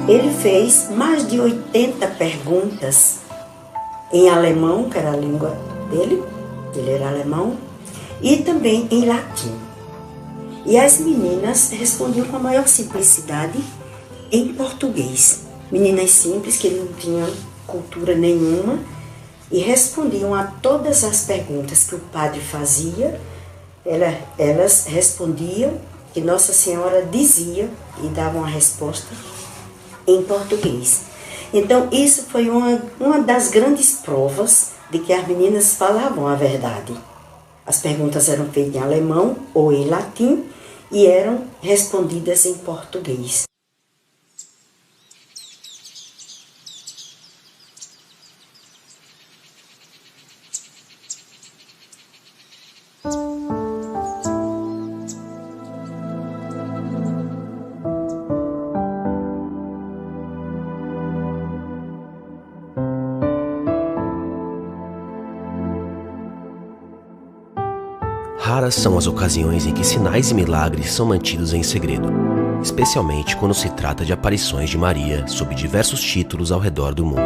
Ele fez mais de 80 perguntas em alemão, que era a língua dele, ele era alemão, e também em latim. E as meninas respondiam com a maior simplicidade em português. Meninas simples, que não tinham cultura nenhuma, e respondiam a todas as perguntas que o padre fazia. Elas respondiam, que Nossa Senhora dizia e davam a resposta em português. Então, isso foi uma das grandes provas de que as meninas falavam a verdade. As perguntas eram feitas em alemão ou em latim e eram respondidas em português. Raras são as ocasiões em que sinais e milagres são mantidos em segredo, especialmente quando se trata de aparições de Maria sob diversos títulos ao redor do mundo.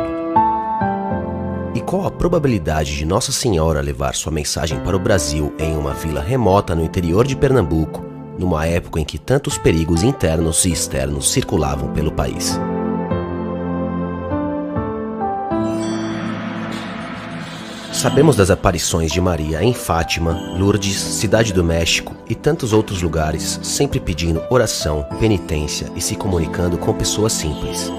E qual a probabilidade de Nossa Senhora levar sua mensagem para o Brasil em uma vila remota no interior de Pernambuco, numa época em que tantos perigos internos e externos circulavam pelo país? Sabemos das aparições de Maria em Fátima, Lourdes, Cidade do México e tantos outros lugares, sempre pedindo oração, penitência e se comunicando com pessoas simples.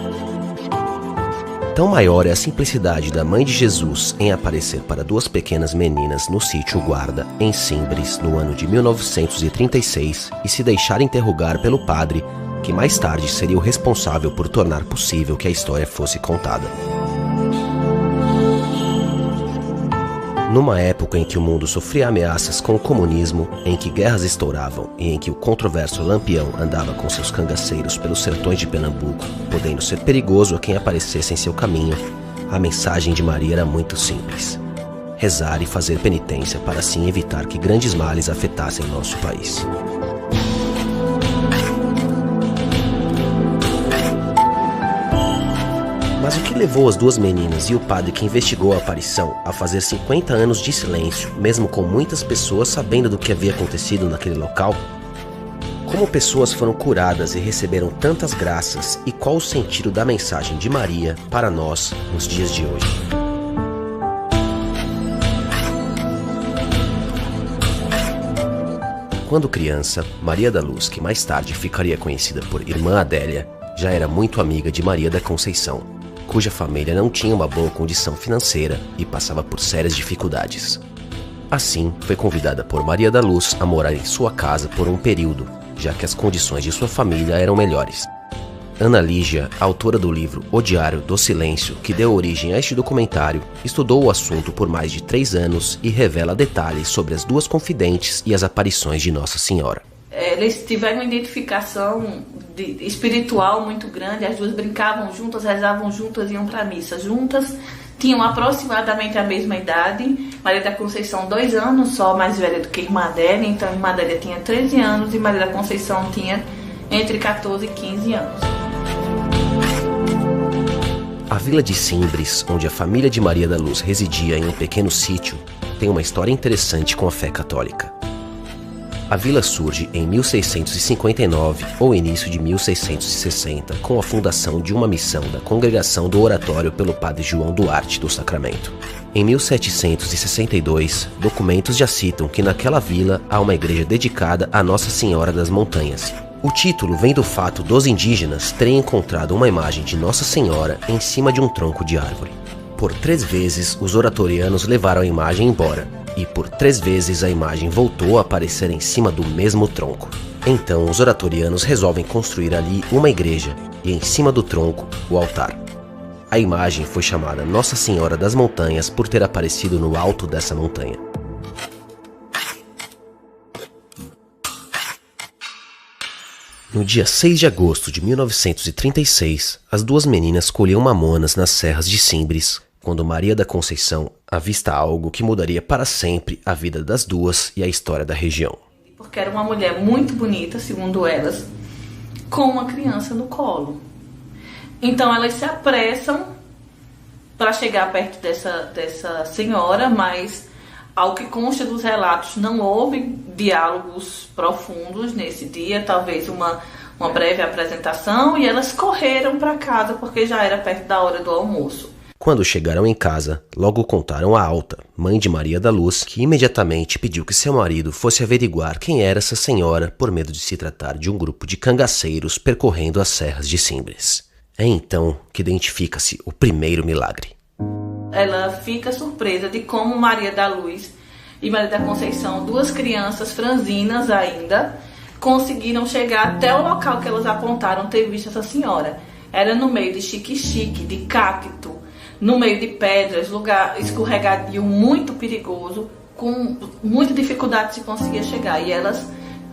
Tão maior é a simplicidade da Mãe de Jesus em aparecer para duas pequenas meninas no sítio Guarda, em Simbres, no ano de 1936, e se deixar interrogar pelo padre, que mais tarde seria o responsável por tornar possível que a história fosse contada. Numa época em que o mundo sofria ameaças com o comunismo, em que guerras estouravam e em que o controverso Lampião andava com seus cangaceiros pelos sertões de Pernambuco, podendo ser perigoso a quem aparecesse em seu caminho, a mensagem de Maria era muito simples: rezar e fazer penitência para assim evitar que grandes males afetassem nosso país. Mas o que levou as duas meninas e o padre que investigou a aparição a fazer 50 anos de silêncio, mesmo com muitas pessoas sabendo do que havia acontecido naquele local? Como pessoas foram curadas e receberam tantas graças, e qual o sentido da mensagem de Maria para nós nos dias de hoje? Quando criança, Maria da Luz, que mais tarde ficaria conhecida por Irmã Adélia, já era muito amiga de Maria da Conceição, cuja família não tinha uma boa condição financeira e passava por sérias dificuldades. Assim, foi convidada por Maria da Luz a morar em sua casa por um período, já que as condições de sua família eram melhores. Ana Lígia, autora do livro O Diário do Silêncio, que deu origem a este documentário, estudou o assunto por mais de 3 anos e revela detalhes sobre as duas confidentes e as aparições de Nossa Senhora. Eles tiveram uma identificação espiritual muito grande, as duas brincavam juntas, rezavam juntas, iam para a missa juntas, tinham aproximadamente a mesma idade. Maria da Conceição 2 anos só mais velha do que Irmã Adélia, então Irmã Adélia tinha 13 anos e Maria da Conceição tinha entre 14 e 15 anos. A vila de Simbres, onde a família de Maria da Luz residia em um pequeno sítio, tem uma história interessante com a fé católica. A vila surge em 1659 ou início de 1660, com a fundação de uma missão da Congregação do Oratório pelo padre João Duarte do Sacramento. Em 1762, documentos já citam que naquela vila há uma igreja dedicada a Nossa Senhora das Montanhas. O título vem do fato dos indígenas terem encontrado uma imagem de Nossa Senhora em cima de um tronco de árvore. Por 3 vezes, os oratorianos levaram a imagem embora, e por 3 vezes a imagem voltou a aparecer em cima do mesmo tronco. Então, os oratorianos resolvem construir ali uma igreja, e em cima do tronco, o altar. A imagem foi chamada Nossa Senhora das Montanhas por ter aparecido no alto dessa montanha. No dia 6 de agosto de 1936, as duas meninas colhiam mamonas nas serras de Simbres, quando Maria da Conceição avista algo que mudaria para sempre a vida das duas e a história da região. Porque era uma mulher muito bonita, segundo elas, com uma criança no colo. Então elas se apressam para chegar perto dessa senhora, mas ao que consta dos relatos não houve diálogos profundos nesse dia, talvez uma breve apresentação, e elas correram para casa porque já era perto da hora do almoço. Quando chegaram em casa, logo contaram a Alta, mãe de Maria da Luz, que imediatamente pediu que seu marido fosse averiguar quem era essa senhora por medo de se tratar de um grupo de cangaceiros percorrendo as serras de Simbres. É então que identifica-se o primeiro milagre. Ela fica surpresa de como Maria da Luz e Maria da Conceição, duas crianças franzinas ainda, conseguiram chegar até o local que elas apontaram ter visto essa senhora. Era no meio de xique-xique, de cacto, no meio de pedras, lugar escorregadio muito perigoso, com muita dificuldade se conseguia chegar. E elas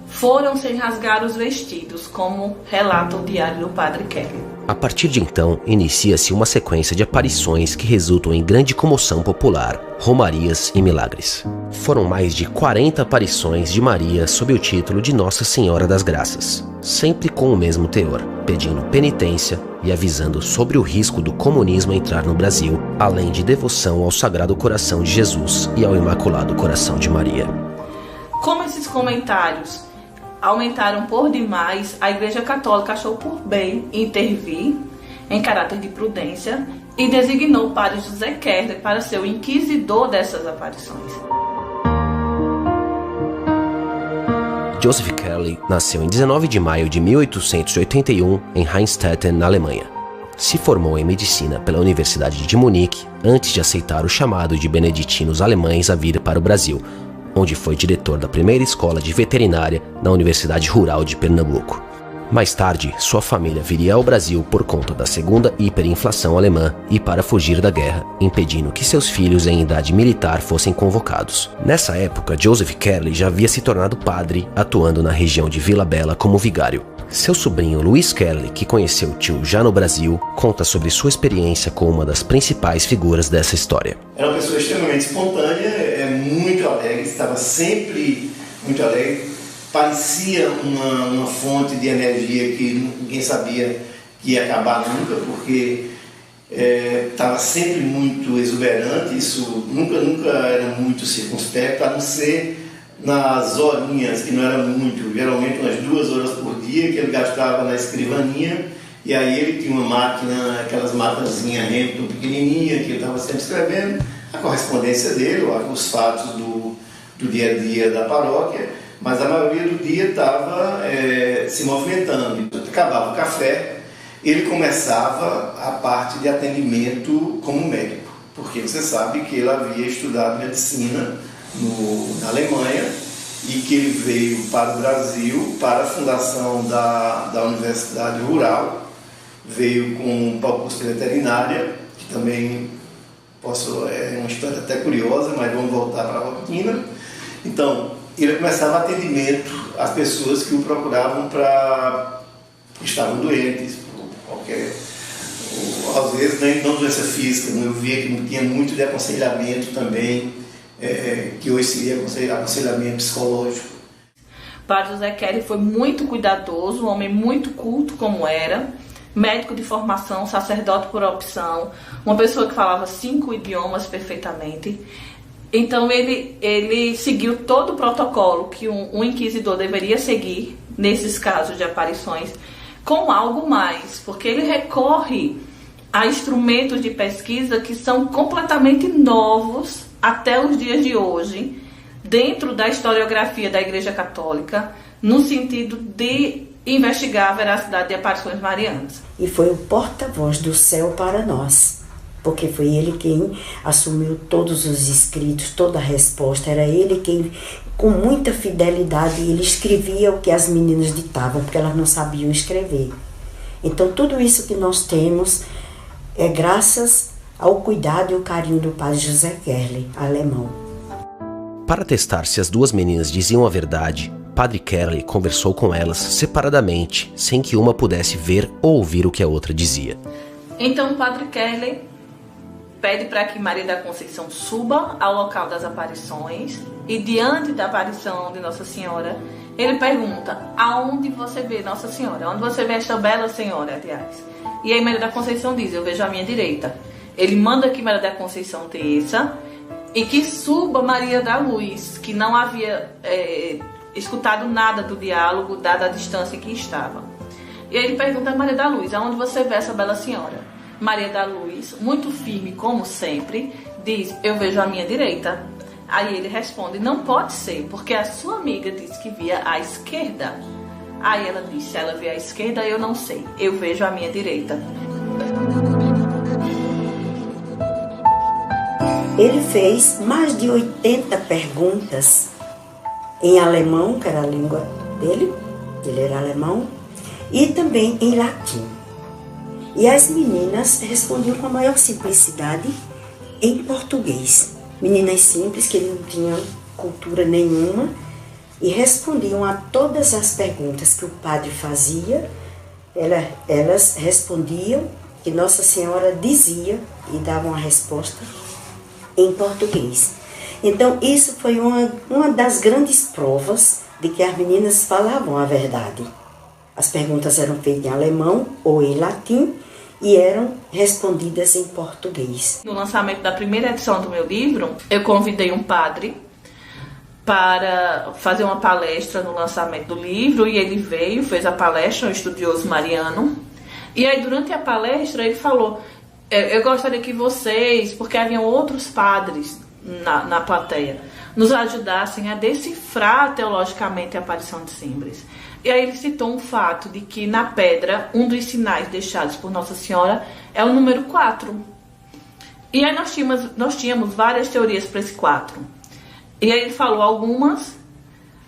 foram sem rasgar os vestidos, como relata o diário do Padre Kelly. A partir de então, inicia-se uma sequência de aparições que resultam em grande comoção popular, romarias e milagres. Foram mais de 40 aparições de Maria sob o título de Nossa Senhora das Graças, sempre com o mesmo teor, pedindo penitência e avisando sobre o risco do comunismo entrar no Brasil, além de devoção ao Sagrado Coração de Jesus e ao Imaculado Coração de Maria. Como esses comentários aumentaram por demais, a Igreja Católica achou por bem intervir em caráter de prudência e designou o padre José Kerler para ser o inquisidor dessas aparições. Joseph Kerley nasceu em 19 de maio de 1881 em Rheinstetten, na Alemanha. Se formou em medicina pela Universidade de Munique antes de aceitar o chamado de beneditinos alemães a vir para o Brasil, onde foi diretor da primeira escola de veterinária na Universidade Rural de Pernambuco. Mais tarde, sua família viria ao Brasil por conta da segunda hiperinflação alemã e para fugir da guerra, impedindo que seus filhos em idade militar fossem convocados. Nessa época, Joseph Kerley já havia se tornado padre, atuando na região de Vila Bela como vigário. Seu sobrinho Luiz Kerley, que conheceu o tio já no Brasil, conta sobre sua experiência com uma das principais figuras dessa história. Era uma pessoa extremamente espontânea, muito alegre, estava sempre muito alegre, parecia uma fonte de energia que ninguém sabia que ia acabar nunca, porque estava sempre muito exuberante, isso nunca era muito circunspecto, a não ser nas horinhas, que não era muito, geralmente umas 2 horas por dia, que ele gastava na escrivaninha, e aí ele tinha uma máquina, aquelas máquinazinhas Hamilton pequenininha, que ele estava sempre escrevendo, a correspondência dele, os fatos do dia a dia da paróquia, mas a maioria do dia estava se movimentando. Acabava o café, ele começava a parte de atendimento como médico, porque você sabe que ele havia estudado medicina na Alemanha e que ele veio para o Brasil para a fundação da Universidade Rural, veio com o curso de veterinária, que também é uma história até curiosa, mas vamos voltar para a rotina. Então, ele começava atendimento às pessoas que o procuravam que estavam doentes, por qualquer, às vezes não doença física, eu via que tinha muito de aconselhamento também, que hoje seria aconselhamento psicológico. O padre José Kerley foi muito cuidadoso, um homem muito culto como era, médico de formação, sacerdote por opção, uma pessoa que falava 5 idiomas perfeitamente. Então ele seguiu todo o protocolo que um inquisidor deveria seguir nesses casos de aparições, com algo mais, porque ele recorre a instrumentos de pesquisa que são completamente novos até os dias de hoje, dentro da historiografia da Igreja Católica, no sentido de investigar a veracidade de aparições marianas. E foi o porta-voz do céu para nós, porque foi ele quem assumiu todos os escritos, toda a resposta. Era ele quem, com muita fidelidade, ele escrevia o que as meninas ditavam, porque elas não sabiam escrever. Então tudo isso que nós temos é graças ao cuidado e o carinho do padre José Kerley, alemão. Para testar se as duas meninas diziam a verdade, padre Kerley conversou com elas separadamente, sem que uma pudesse ver ou ouvir o que a outra dizia. Então o padre Kerley pede para que Maria da Conceição suba ao local das aparições e, diante da aparição de Nossa Senhora, Ele pergunta: aonde você vê Nossa Senhora? Onde você vê esta bela senhora, aliás? E aí Maria da Conceição diz: eu vejo à minha direita. Ele manda que Maria da Conceição desça e que suba Maria da Luz, que não havia escutado nada do diálogo, dada a distância em que estava. E aí ele pergunta a Maria da Luz: aonde você vê essa bela senhora? Maria da Luz, muito firme como sempre, diz: eu vejo à minha direita. Aí ele responde: não pode ser, porque a sua amiga disse que via à esquerda. Aí ela disse: se ela vê à esquerda, eu não sei, eu vejo à minha direita. Ele fez mais de 80 perguntas em alemão, que era a língua dele, ele era alemão, e também em latim. E as meninas respondiam com a maior simplicidade em português. Meninas simples, que não tinham cultura nenhuma, e respondiam a todas as perguntas que o padre fazia. Elas respondiam, que Nossa Senhora dizia, e davam a resposta em português. Então isso foi uma das grandes provas de que as meninas falavam a verdade. As perguntas eram feitas em alemão ou em latim e eram respondidas em português. No lançamento da primeira edição do meu livro, eu convidei um padre para fazer uma palestra no lançamento do livro, e ele veio, fez a palestra, um estudioso mariano. E aí durante a palestra ele falou: eu gostaria que vocês, porque haviam outros padres na plateia, nos ajudassem a decifrar teologicamente a aparição de Simbres. E aí ele citou um fato de que na pedra, um dos sinais deixados por Nossa Senhora é o número 4. E aí nós tínhamos várias teorias para esse 4. E aí ele falou algumas,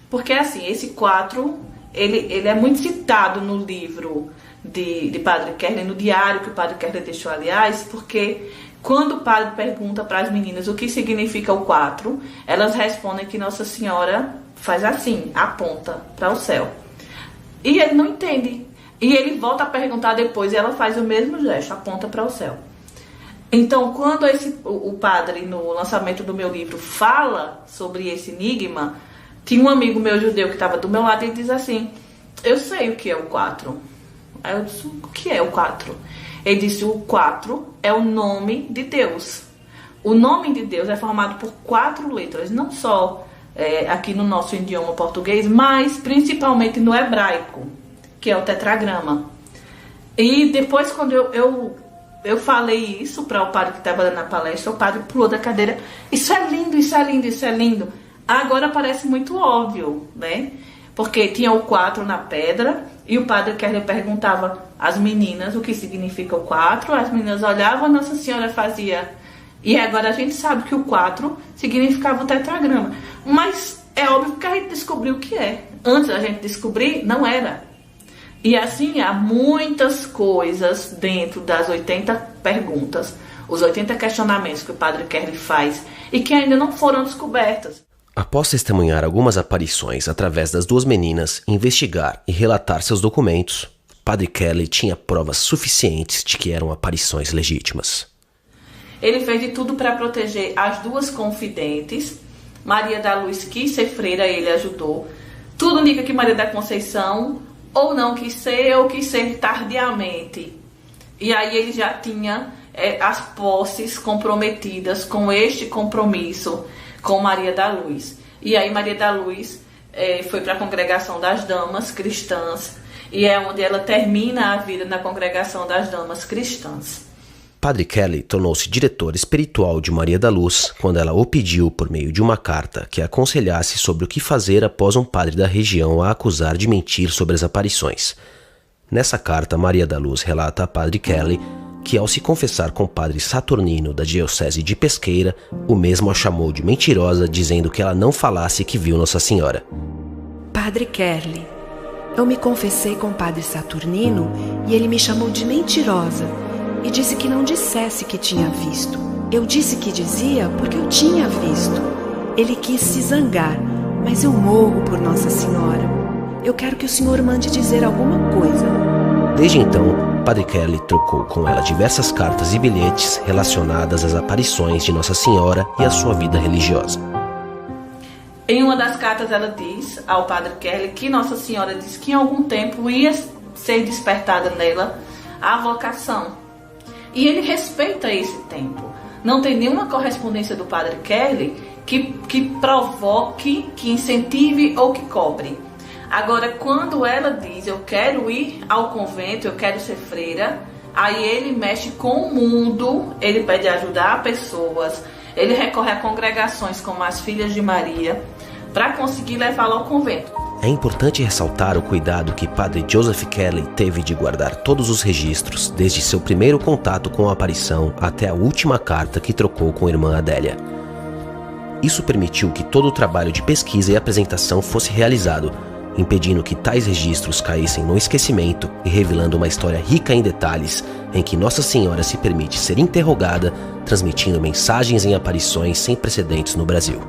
porque assim, esse 4, ele é muito citado no livro de Padre Kerley, no diário que o Padre Kerley deixou, aliás, porque quando o padre pergunta para as meninas o que significa o 4, elas respondem que Nossa Senhora faz assim, aponta para o céu. E ele não entende. E ele volta a perguntar depois e ela faz o mesmo gesto, aponta para o céu. Então, quando o padre, no lançamento do meu livro, fala sobre esse enigma, tinha um amigo meu judeu que estava do meu lado e ele diz assim: eu sei o que é o 4. Aí eu disse: o que é o 4? Ele disse: o 4 é o nome de Deus. O nome de Deus é formado por 4 letras, não só aqui no nosso idioma português, mas principalmente no hebraico, que é o tetragrama. E depois, quando eu falei isso para o padre que estava dando a palestra, o padre pulou da cadeira: isso é lindo, isso é lindo, isso é lindo. Agora parece muito óbvio, né? Porque tinha o 4 na pedra e o padre Kerley perguntava às meninas o que significa o 4. As meninas olhavam, a Nossa Senhora fazia. E agora a gente sabe que o 4 significava o tetragrama. Mas é óbvio que a gente descobriu o que é. Antes da gente descobrir, não era. E assim, há muitas coisas dentro das 80 perguntas, os 80 questionamentos que o padre Kerley faz e que ainda não foram descobertas. Após testemunhar algumas aparições através das duas meninas, investigar e relatar seus documentos, Padre Kerley tinha provas suficientes de que eram aparições legítimas. Ele fez de tudo para proteger as duas confidentes. Maria da Luz quis ser freira, ele ajudou. Tudo indica que Maria da Conceição ou não quis ser, ou quis ser tardiamente. E aí ele já tinha as posses comprometidas com este compromisso com Maria da Luz. E aí Maria da Luz foi para a Congregação das Damas Cristãs, e é onde ela termina a vida na Congregação das Damas Cristãs. Padre Kerley tornou-se diretor espiritual de Maria da Luz quando ela o pediu por meio de uma carta que a aconselhasse sobre o que fazer após um padre da região a acusar de mentir sobre as aparições. Nessa carta, Maria da Luz relata a Padre Kerley que, ao se confessar com o padre Saturnino da diocese de Pesqueira, o mesmo a chamou de mentirosa, dizendo que ela não falasse que viu Nossa Senhora. Padre Kerley, eu me confessei com o padre Saturnino e ele me chamou de mentirosa e disse que não dissesse que tinha visto. Eu disse que dizia porque eu tinha visto. Ele quis se zangar, mas eu morro por Nossa Senhora. Eu quero que o senhor mande dizer alguma coisa. Desde então, Padre Kerley trocou com ela diversas cartas e bilhetes relacionadas às aparições de Nossa Senhora e à sua vida religiosa. Em uma das cartas ela diz ao Padre Kerley que Nossa Senhora disse que em algum tempo ia ser despertada nela a vocação. E ele respeita esse tempo. Não tem nenhuma correspondência do Padre Kerley que provoque, que incentive ou que cobre. Agora, quando ela diz, eu quero ir ao convento, eu quero ser freira, aí ele mexe com o mundo, ele pede ajuda a pessoas, ele recorre a congregações como as Filhas de Maria, para conseguir levá-la ao convento. É importante ressaltar o cuidado que Padre Joseph Kerley teve de guardar todos os registros, desde seu primeiro contato com a aparição até a última carta que trocou com a irmã Adélia. Isso permitiu que todo o trabalho de pesquisa e apresentação fosse realizado, impedindo que tais registros caíssem no esquecimento e revelando uma história rica em detalhes em que Nossa Senhora se permite ser interrogada, transmitindo mensagens em aparições sem precedentes no Brasil.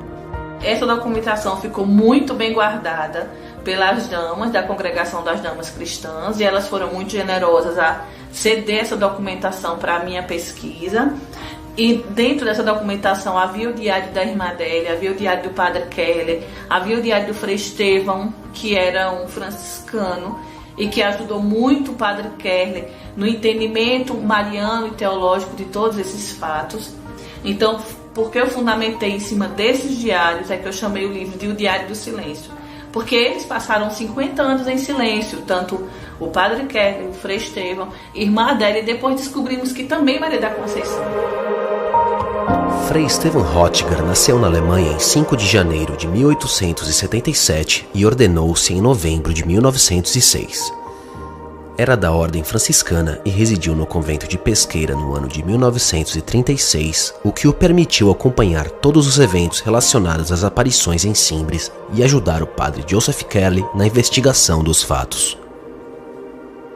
Essa documentação ficou muito bem guardada pelas damas da Congregação das Damas Cristãs e elas foram muito generosas a ceder essa documentação para a minha pesquisa. E dentro dessa documentação havia o diário da irmã Adélia, havia o diário do Padre Kerley, havia o diário do Frei Estevão, que era um franciscano e que ajudou muito o Padre Kerley no entendimento mariano e teológico de todos esses fatos. Então, porque eu fundamentei em cima desses diários, é que eu chamei o livro de O Diário do Silêncio. Porque eles passaram 50 anos em silêncio, tanto o Padre Kerley, o Frei Estevão, irmã Adélia, e depois descobrimos que também Maria da Conceição. Frei Stefan Röttiger nasceu na Alemanha em 5 de janeiro de 1877 e ordenou-se em novembro de 1906. Era da ordem franciscana e residiu no convento de Pesqueira no ano de 1936, o que o permitiu acompanhar todos os eventos relacionados às aparições em Simbres e ajudar o padre Joseph Kerley na investigação dos fatos.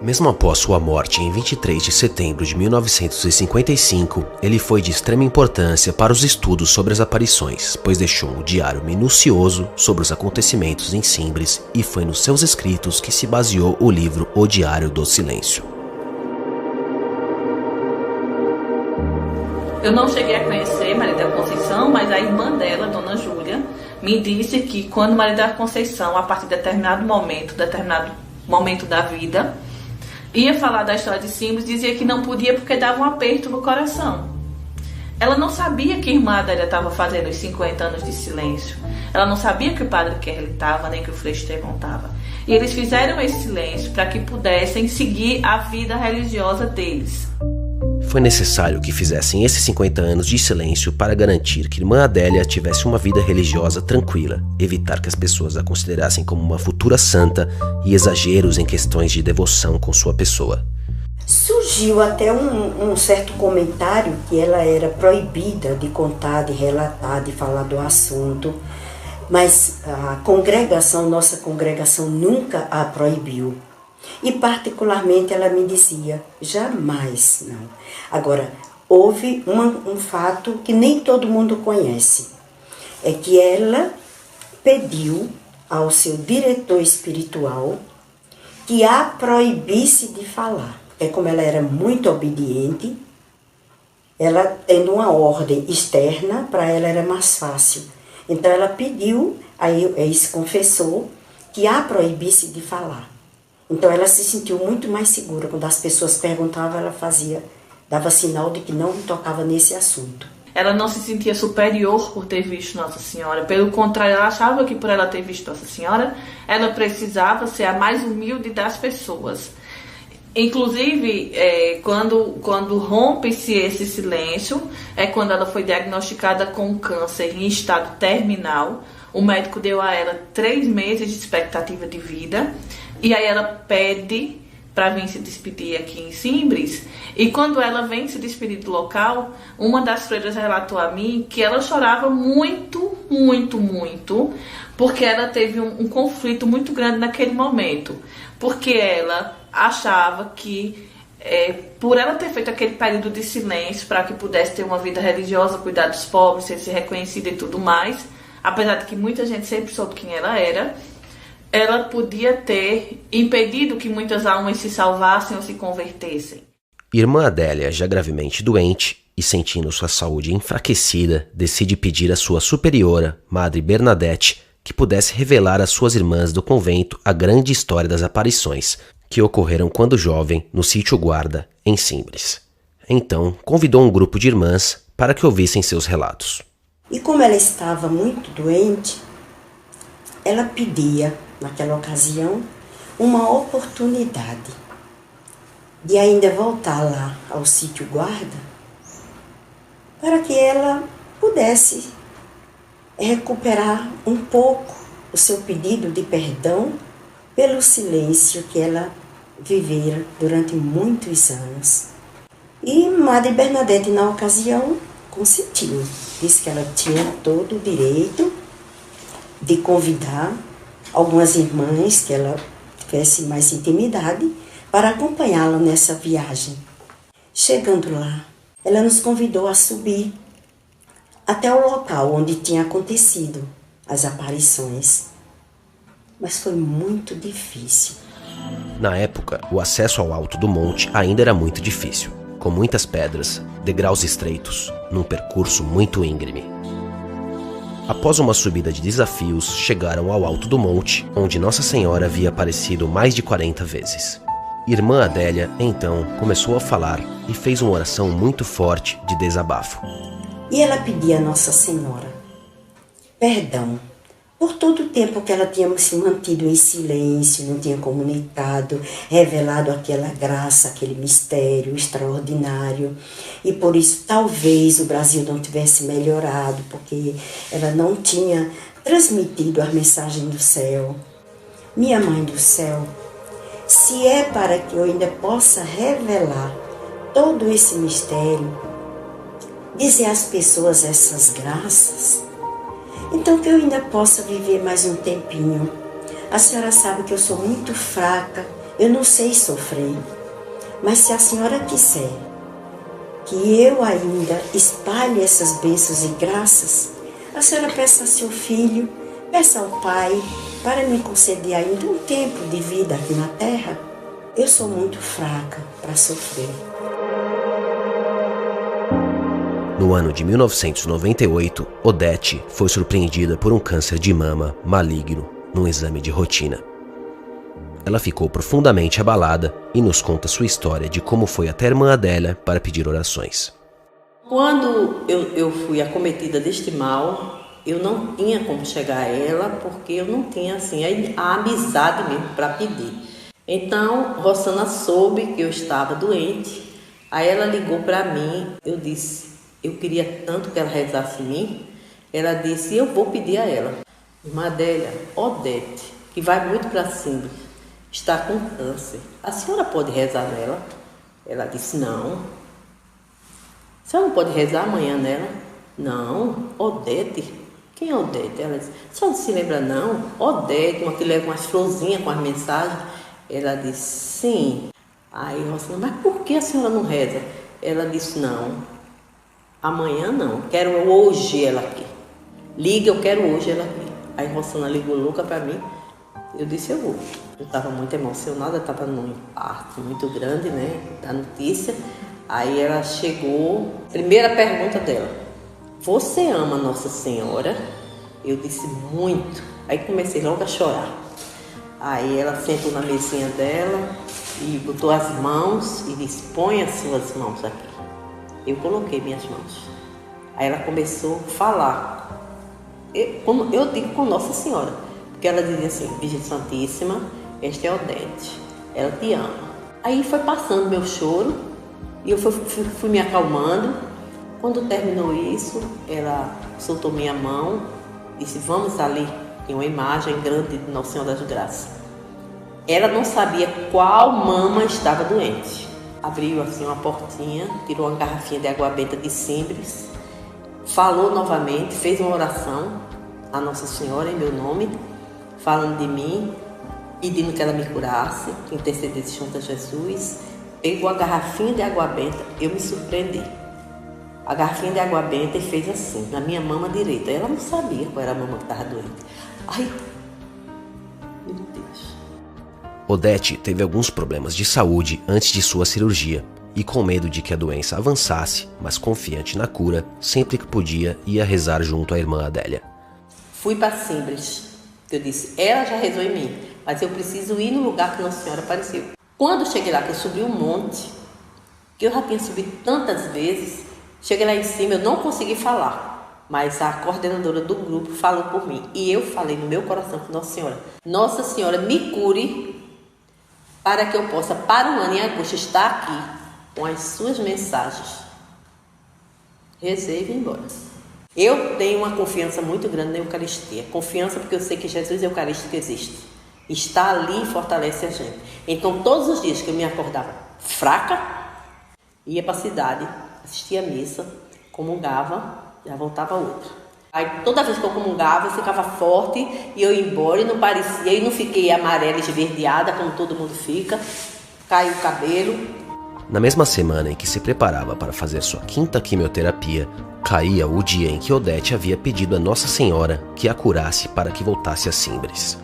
Mesmo após sua morte em 23 de setembro de 1955, ele foi de extrema importância para os estudos sobre as aparições, pois deixou um diário minucioso sobre os acontecimentos em Simbres e foi nos seus escritos que se baseou o livro O Diário do Silêncio. Eu não cheguei a conhecer Maria da Conceição, mas a irmã dela, Dona Júlia, me disse que quando Maria da Conceição, a partir de determinado momento da vida, ia falar da história de Simbres, dizia que não podia porque dava um aperto no coração. Ela não sabia que a irmã Adélia estava fazendo os 50 anos de silêncio. Ela não sabia que o Padre Kerley estava, nem que o Frei Estevão estava. E eles fizeram esse silêncio para que pudessem seguir a vida religiosa deles. Foi necessário que fizessem esses 50 anos de silêncio para garantir que irmã Adélia tivesse uma vida religiosa tranquila, evitar que as pessoas a considerassem como uma futura santa e exageros em questões de devoção com sua pessoa. Surgiu até um certo comentário que ela era proibida de contar, de relatar, de falar do assunto, mas a congregação, nossa congregação, nunca a proibiu. E particularmente ela me dizia, jamais, não. Agora, houve um fato que nem todo mundo conhece. É que ela pediu ao seu diretor espiritual que a proibisse de falar. Porque como ela era muito obediente, ela tendo uma ordem externa, para ela era mais fácil. Então ela pediu, aí esse confessor, que a proibisse de falar. Então ela se sentiu muito mais segura. Quando as pessoas perguntavam, ela dava sinal de que não tocava nesse assunto. Ela não se sentia superior por ter visto Nossa Senhora. Pelo contrário, ela achava que por ela ter visto Nossa Senhora, ela precisava ser a mais humilde das pessoas. Inclusive, quando rompe-se esse silêncio, é quando ela foi diagnosticada com câncer em estado terminal. O médico deu a ela 3 meses de expectativa de vida. E aí ela pede para vir se despedir aqui em Simbres. E quando ela vem se despedir do local, uma das freiras relatou a mim que ela chorava muito, muito, muito, porque ela teve um conflito muito grande naquele momento. Porque ela achava que, por ela ter feito aquele período de silêncio para que pudesse ter uma vida religiosa, cuidar dos pobres, ser reconhecida e tudo mais, apesar de que muita gente sempre soube quem ela podia ter impedido que muitas almas se salvassem ou se convertessem. Irmã Adélia, já gravemente doente e sentindo sua saúde enfraquecida, decide pedir à sua superiora, Madre Bernadette, que pudesse revelar às suas irmãs do convento a grande história das aparições que ocorreram quando jovem no sítio Guarda, em Simbres. Então, convidou um grupo de irmãs para que ouvissem seus relatos. E como ela estava muito doente, ela pedia, naquela ocasião, uma oportunidade de ainda voltar lá ao sítio Guarda para que ela pudesse recuperar um pouco o seu pedido de perdão pelo silêncio que ela vivera durante muitos anos. E Madre Bernadette, na ocasião, consentiu. Disse que ela tinha todo o direito de convidar algumas irmãs que ela tivesse mais intimidade para acompanhá-la nessa viagem. Chegando lá, ela nos convidou a subir até o local onde tinha acontecido as aparições. Mas foi muito difícil. Na época, o acesso ao alto do monte ainda era muito difícil, com muitas pedras, degraus estreitos, num percurso muito íngreme. Após uma subida de desafios, chegaram ao alto do monte, onde Nossa Senhora havia aparecido mais de 40 vezes. Irmã Adélia, então, começou a falar e fez uma oração muito forte de desabafo. E ela pedia a Nossa Senhora perdão por todo o tempo que ela tinha se mantido em silêncio, não tinha comunicado, revelado aquela graça, aquele mistério extraordinário. E por isso talvez o Brasil não tivesse melhorado, porque ela não tinha transmitido a mensagem do céu. Minha Mãe do Céu, se é para que eu ainda possa revelar todo esse mistério, dizer às pessoas essas graças, então que eu ainda possa viver mais um tempinho. A senhora sabe que eu sou muito fraca, eu não sei sofrer. Mas se a senhora quiser que eu ainda espalhe essas bênçãos e graças, a senhora peça a seu filho, peça ao Pai, para me conceder ainda um tempo de vida aqui na terra. Eu sou muito fraca para sofrer. No ano de 1998, Odete foi surpreendida por um câncer de mama maligno num exame de rotina. Ela ficou profundamente abalada e nos conta sua história de como foi até a irmã Adélia para pedir orações. Quando eu fui acometida deste mal, eu não tinha como chegar a ela, porque eu não tinha assim, a amizade mesmo para pedir. Então, Rosana soube que eu estava doente, aí ela ligou para mim, eu disse, eu queria tanto que ela rezasse em mim, ela disse, eu vou pedir a ela. Irmã Adélia, Odete, que vai muito para cima, está com câncer, a senhora pode rezar nela? Ela disse, não. A senhora não pode rezar amanhã nela? Não, Odete. Quem é Odete? Ela disse, a senhora não se lembra não? Odete, uma que leva umas florzinhas com as mensagens. Ela disse, sim. Aí Rosana, mas por que a senhora não reza? Ela disse, não, amanhã não, quero hoje ela aqui. Liga, eu quero hoje ela aqui. Aí Rosana ligou louca para mim, eu disse, eu vou. Eu estava muito emocionada, estava num impacto muito grande, né, da notícia. Aí ela chegou, primeira pergunta dela, você ama Nossa Senhora? Eu disse, muito. Aí comecei logo a chorar. Aí ela sentou na mesinha dela e botou as mãos e disse, põe as suas mãos aqui. Eu coloquei minhas mãos. Aí ela começou a falar. Eu digo com Nossa Senhora, porque ela dizia assim, Virgem Santíssima, esta é Odete, ela te ama. Aí foi passando meu choro e eu fui me acalmando. Quando terminou isso, ela soltou minha mão, disse, vamos ali, tem uma imagem grande de Nossa Senhora das Graças. Ela não sabia qual mama estava doente. Abriu assim uma portinha, tirou uma garrafinha de água benta de Simbres, falou novamente, fez uma oração a Nossa Senhora em meu nome, falando de mim, pedindo que ela me curasse, que intercedesse junto a Jesus. Pegou a garrafinha de água benta, eu me surpreendi. A garrafinha de água benta e fez assim, na minha mama direita. Ela não sabia qual era a mama que estava doente. Ai, meu Deus. Odete teve alguns problemas de saúde antes de sua cirurgia e com medo de que a doença avançasse, mas confiante na cura, sempre que podia ia rezar junto à irmã Adélia. Fui para Simbres, Eu disse, ela já rezou em mim, mas eu preciso ir no lugar que Nossa Senhora apareceu. Quando eu cheguei lá, que eu subi um monte, que eu já tinha subido tantas vezes, cheguei lá em cima, eu não consegui falar, mas a coordenadora do grupo falou por mim. E eu falei no meu coração com Nossa Senhora, me cure para que eu possa, para o ano em agosto, estar aqui com as suas mensagens. Rezei e vim embora. Eu tenho uma confiança muito grande na Eucaristia. Confiança porque eu sei que Jesus Eucarístico existe. Está ali e fortalece a gente. Então, todos os dias que eu me acordava fraca, ia para a cidade, assistia a missa, comungava, já voltava outra. Aí, toda vez que eu comungava, eu ficava forte e eu ia embora e não parecia, e não fiquei amarela, esverdeada, como todo mundo fica. Caiu o cabelo. Na mesma semana em que se preparava para fazer sua 5ª quimioterapia, caía o dia em que Odete havia pedido a Nossa Senhora que a curasse para que voltasse a Simbres.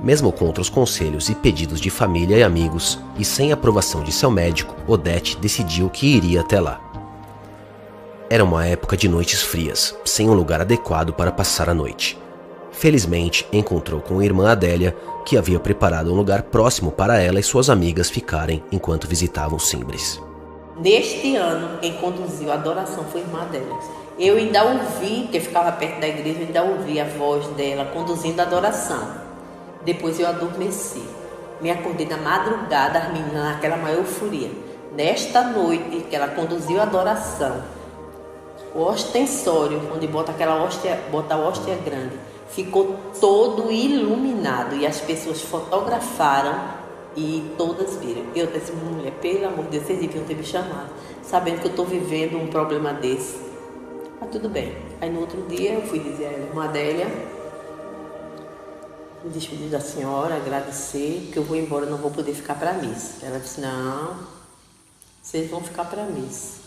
Mesmo contra os conselhos e pedidos de família e amigos, e sem aprovação de seu médico, Odete decidiu que iria até lá. Era uma época de noites frias, sem um lugar adequado para passar a noite. Felizmente, encontrou com a irmã Adélia, que havia preparado um lugar próximo para ela e suas amigas ficarem enquanto visitavam Simbres. Neste ano, quem conduziu a adoração foi a irmã Adélia. Eu ainda ouvi, porque ficava perto da igreja, eu ainda ouvi a voz dela conduzindo a adoração. Depois eu adormeci. Me acordei na madrugada, as meninas naquela maior euforia. Nesta noite que ela conduziu a adoração, o ostensório, onde bota a hóstia grande, ficou todo iluminado e as pessoas fotografaram e todas viram. Eu disse, mulher, pelo amor de Deus, vocês deviam ter me chamado, sabendo que eu estou vivendo um problema desse. Mas tudo bem. Aí no outro dia eu fui dizer a ela, irmã Adélia, me despedir da senhora, agradecer, que eu vou embora, não vou poder ficar para a missa. Ela disse, não, vocês vão ficar para a missa.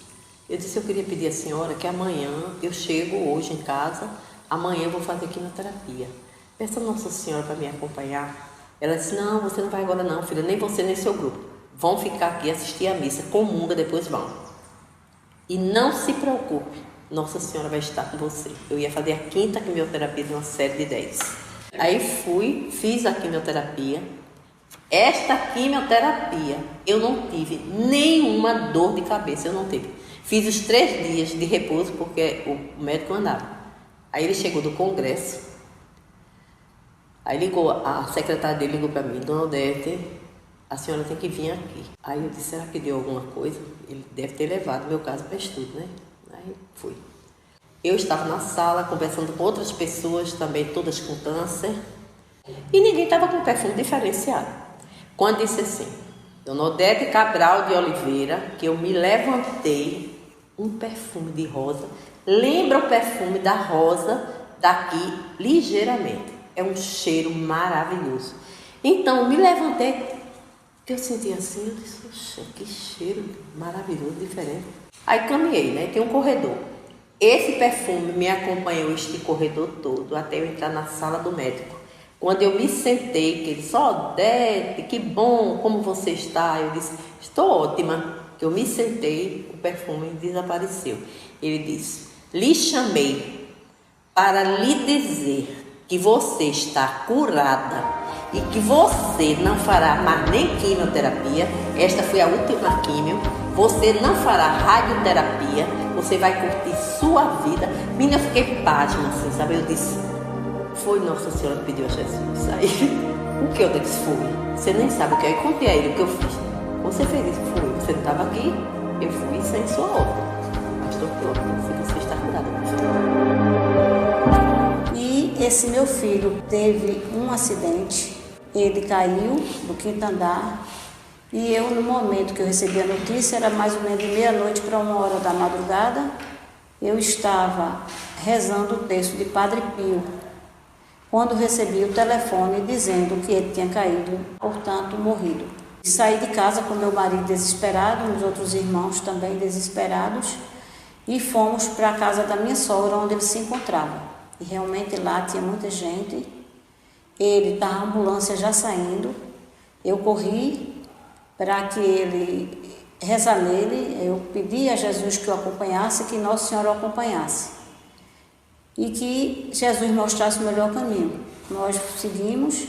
Eu disse, eu queria pedir à senhora que amanhã, eu chego hoje em casa, amanhã eu vou fazer quimioterapia. Peça a Nossa Senhora para me acompanhar. Ela disse, não, você não vai agora não, filha, nem você nem seu grupo. Vão ficar aqui, assistir a missa, comunga, depois vão. E não se preocupe, Nossa Senhora vai estar com você. Eu ia fazer a 5ª quimioterapia de uma série de 10. Aí fui, fiz a quimioterapia. Esta quimioterapia, eu não tive nenhuma dor de cabeça, eu não tive. Fiz os 3 dias de repouso, porque o médico mandava. Aí ele chegou do congresso, aí ligou, a secretária dele ligou para mim, Dona Odete, a senhora tem que vir aqui. Aí eu disse, será que deu alguma coisa? Ele deve ter levado meu caso para estudo, né? Aí fui. Eu estava na sala conversando com outras pessoas também, todas com câncer, e ninguém estava com perfume diferenciado. Quando disse assim, Dona Odete Cabral de Oliveira, que eu me levantei, um perfume de rosa, lembra o perfume da rosa daqui ligeiramente. É um cheiro maravilhoso. Então, eu me levantei, que eu senti assim, eu disse, oxe, que cheiro maravilhoso, diferente. Aí caminhei, né? Tem um corredor. Esse perfume me acompanhou este corredor todo, até eu entrar na sala do médico. Quando eu me sentei, que ele disse, Odete, que bom, como você está? Eu disse, estou ótima. Que eu me sentei, o perfume desapareceu. Ele disse, lhe chamei para lhe dizer que você está curada e que você não fará mais nem quimioterapia. Esta foi a última quimio. Você não fará radioterapia. Você vai curtir sua vida. Menina, eu fiquei pasma, assim, sabe? Eu disse, foi Nossa Senhora que pediu a Jesus. Aí, o que eu disse? Foi. Você nem sabe o que é. Eu contei a ele o que eu fiz. Você fez isso? Foi. Você não estava aqui? Eu fui sem sua ordem. Mas estou pronta. Se você está curada. E esse meu filho teve um acidente. Ele caiu do 5º andar. E eu, no momento que eu recebi a notícia, era mais ou menos de meia-noite para 1h da madrugada, eu estava rezando o texto de Padre Pio, quando recebi o telefone dizendo que ele tinha caído, portanto, morrido. Saí de casa com meu marido desesperado, os outros irmãos também desesperados, e fomos para a casa da minha sogra, onde ele se encontrava. E realmente lá tinha muita gente, ele estava a ambulância já saindo, eu corri para que ele rezar nele, eu pedi a Jesus que o acompanhasse, que Nossa Senhora o acompanhasse. E que Jesus mostrasse o melhor caminho. nós seguimos.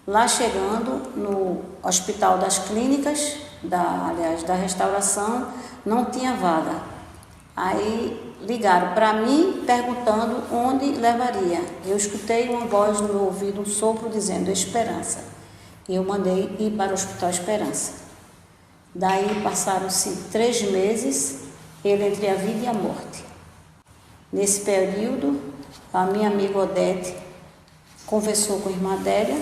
Lá chegando no Hospital das Clínicas, da Restauração, não tinha vaga. Aí ligaram para mim perguntando onde levaria. Eu escutei uma voz no meu ouvido, um sopro dizendo Esperança. E eu mandei ir para o Hospital Esperança. Daí passaram-se 3 meses, ele entre a vida e a morte. Nesse período, a minha amiga Odete conversou com a irmã Adélia,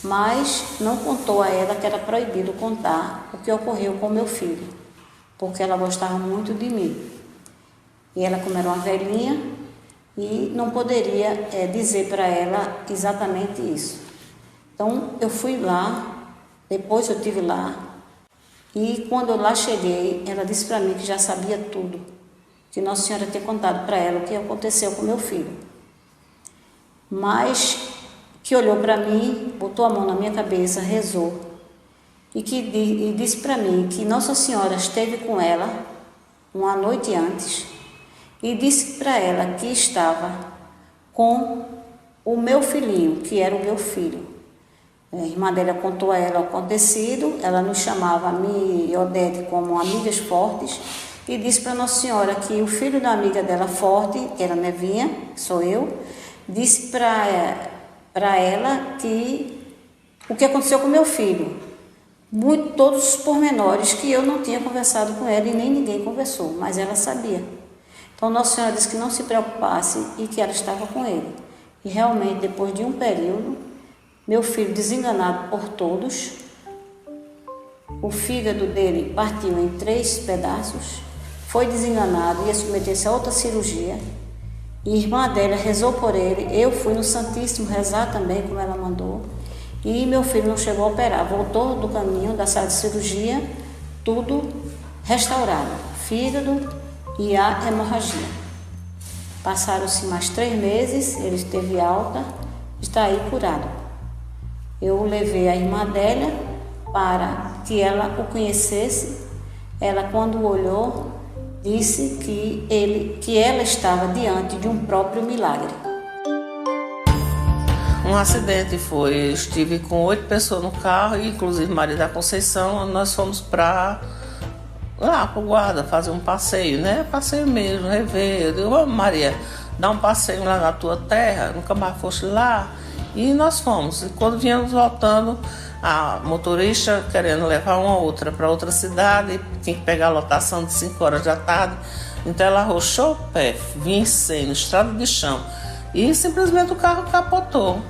mas não contou a ela que era proibido contar o que ocorreu com meu filho, porque ela gostava muito de mim. E ela, como era uma velhinha, e não poderia dizer para ela exatamente isso. Então, eu fui lá, depois eu estive lá, e quando eu lá cheguei, ela disse para mim que já sabia tudo, que Nossa Senhora tinha contado para ela o que aconteceu com meu filho. Mas que olhou para mim, botou a mão na minha cabeça, rezou, e disse para mim que Nossa Senhora esteve com ela uma noite antes, e disse para ela que estava com o meu filhinho, que era o meu filho. A irmã dela contou a ela o acontecido, ela nos chamava, a mim e Odete, como amigas fortes, e disse para Nossa Senhora que o filho da amiga dela forte, que era Nevinha, que sou eu, disse para ela que o que aconteceu com meu filho, todos os pormenores que eu não tinha conversado com ela e nem ninguém conversou, mas ela sabia. Então Nossa Senhora disse que não se preocupasse e que ela estava com ele. E realmente, depois de um período, meu filho, desenganado por todos, o fígado dele partiu em 3 pedaços, foi desenganado, ia submeter-se a outra cirurgia. E a irmã Adélia rezou por ele, eu fui no Santíssimo rezar também, como ela mandou, e meu filho não chegou a operar, voltou do caminho da sala de cirurgia, tudo restaurado, fígado e a hemorragia. Passaram-se mais 3 meses, ele esteve alta, está aí curado. Eu levei a irmã Adélia para que ela o conhecesse. Ela, quando olhou, disse que ela estava diante de um próprio milagre. Um acidente foi, eu estive com 8 pessoas no carro, inclusive Maria da Conceição, nós fomos para lá para o Guarda fazer um passeio, né? Passeio mesmo, rever. Eu digo, ô Maria, dá um passeio lá na tua terra, nunca mais foste lá. E nós fomos. E quando viemos voltando, a motorista querendo levar uma outra para outra cidade, tinha que pegar a lotação de 5 horas da tarde. Então ela arrochou o pé, vinha em cena, estrada de chão. E simplesmente o carro capotou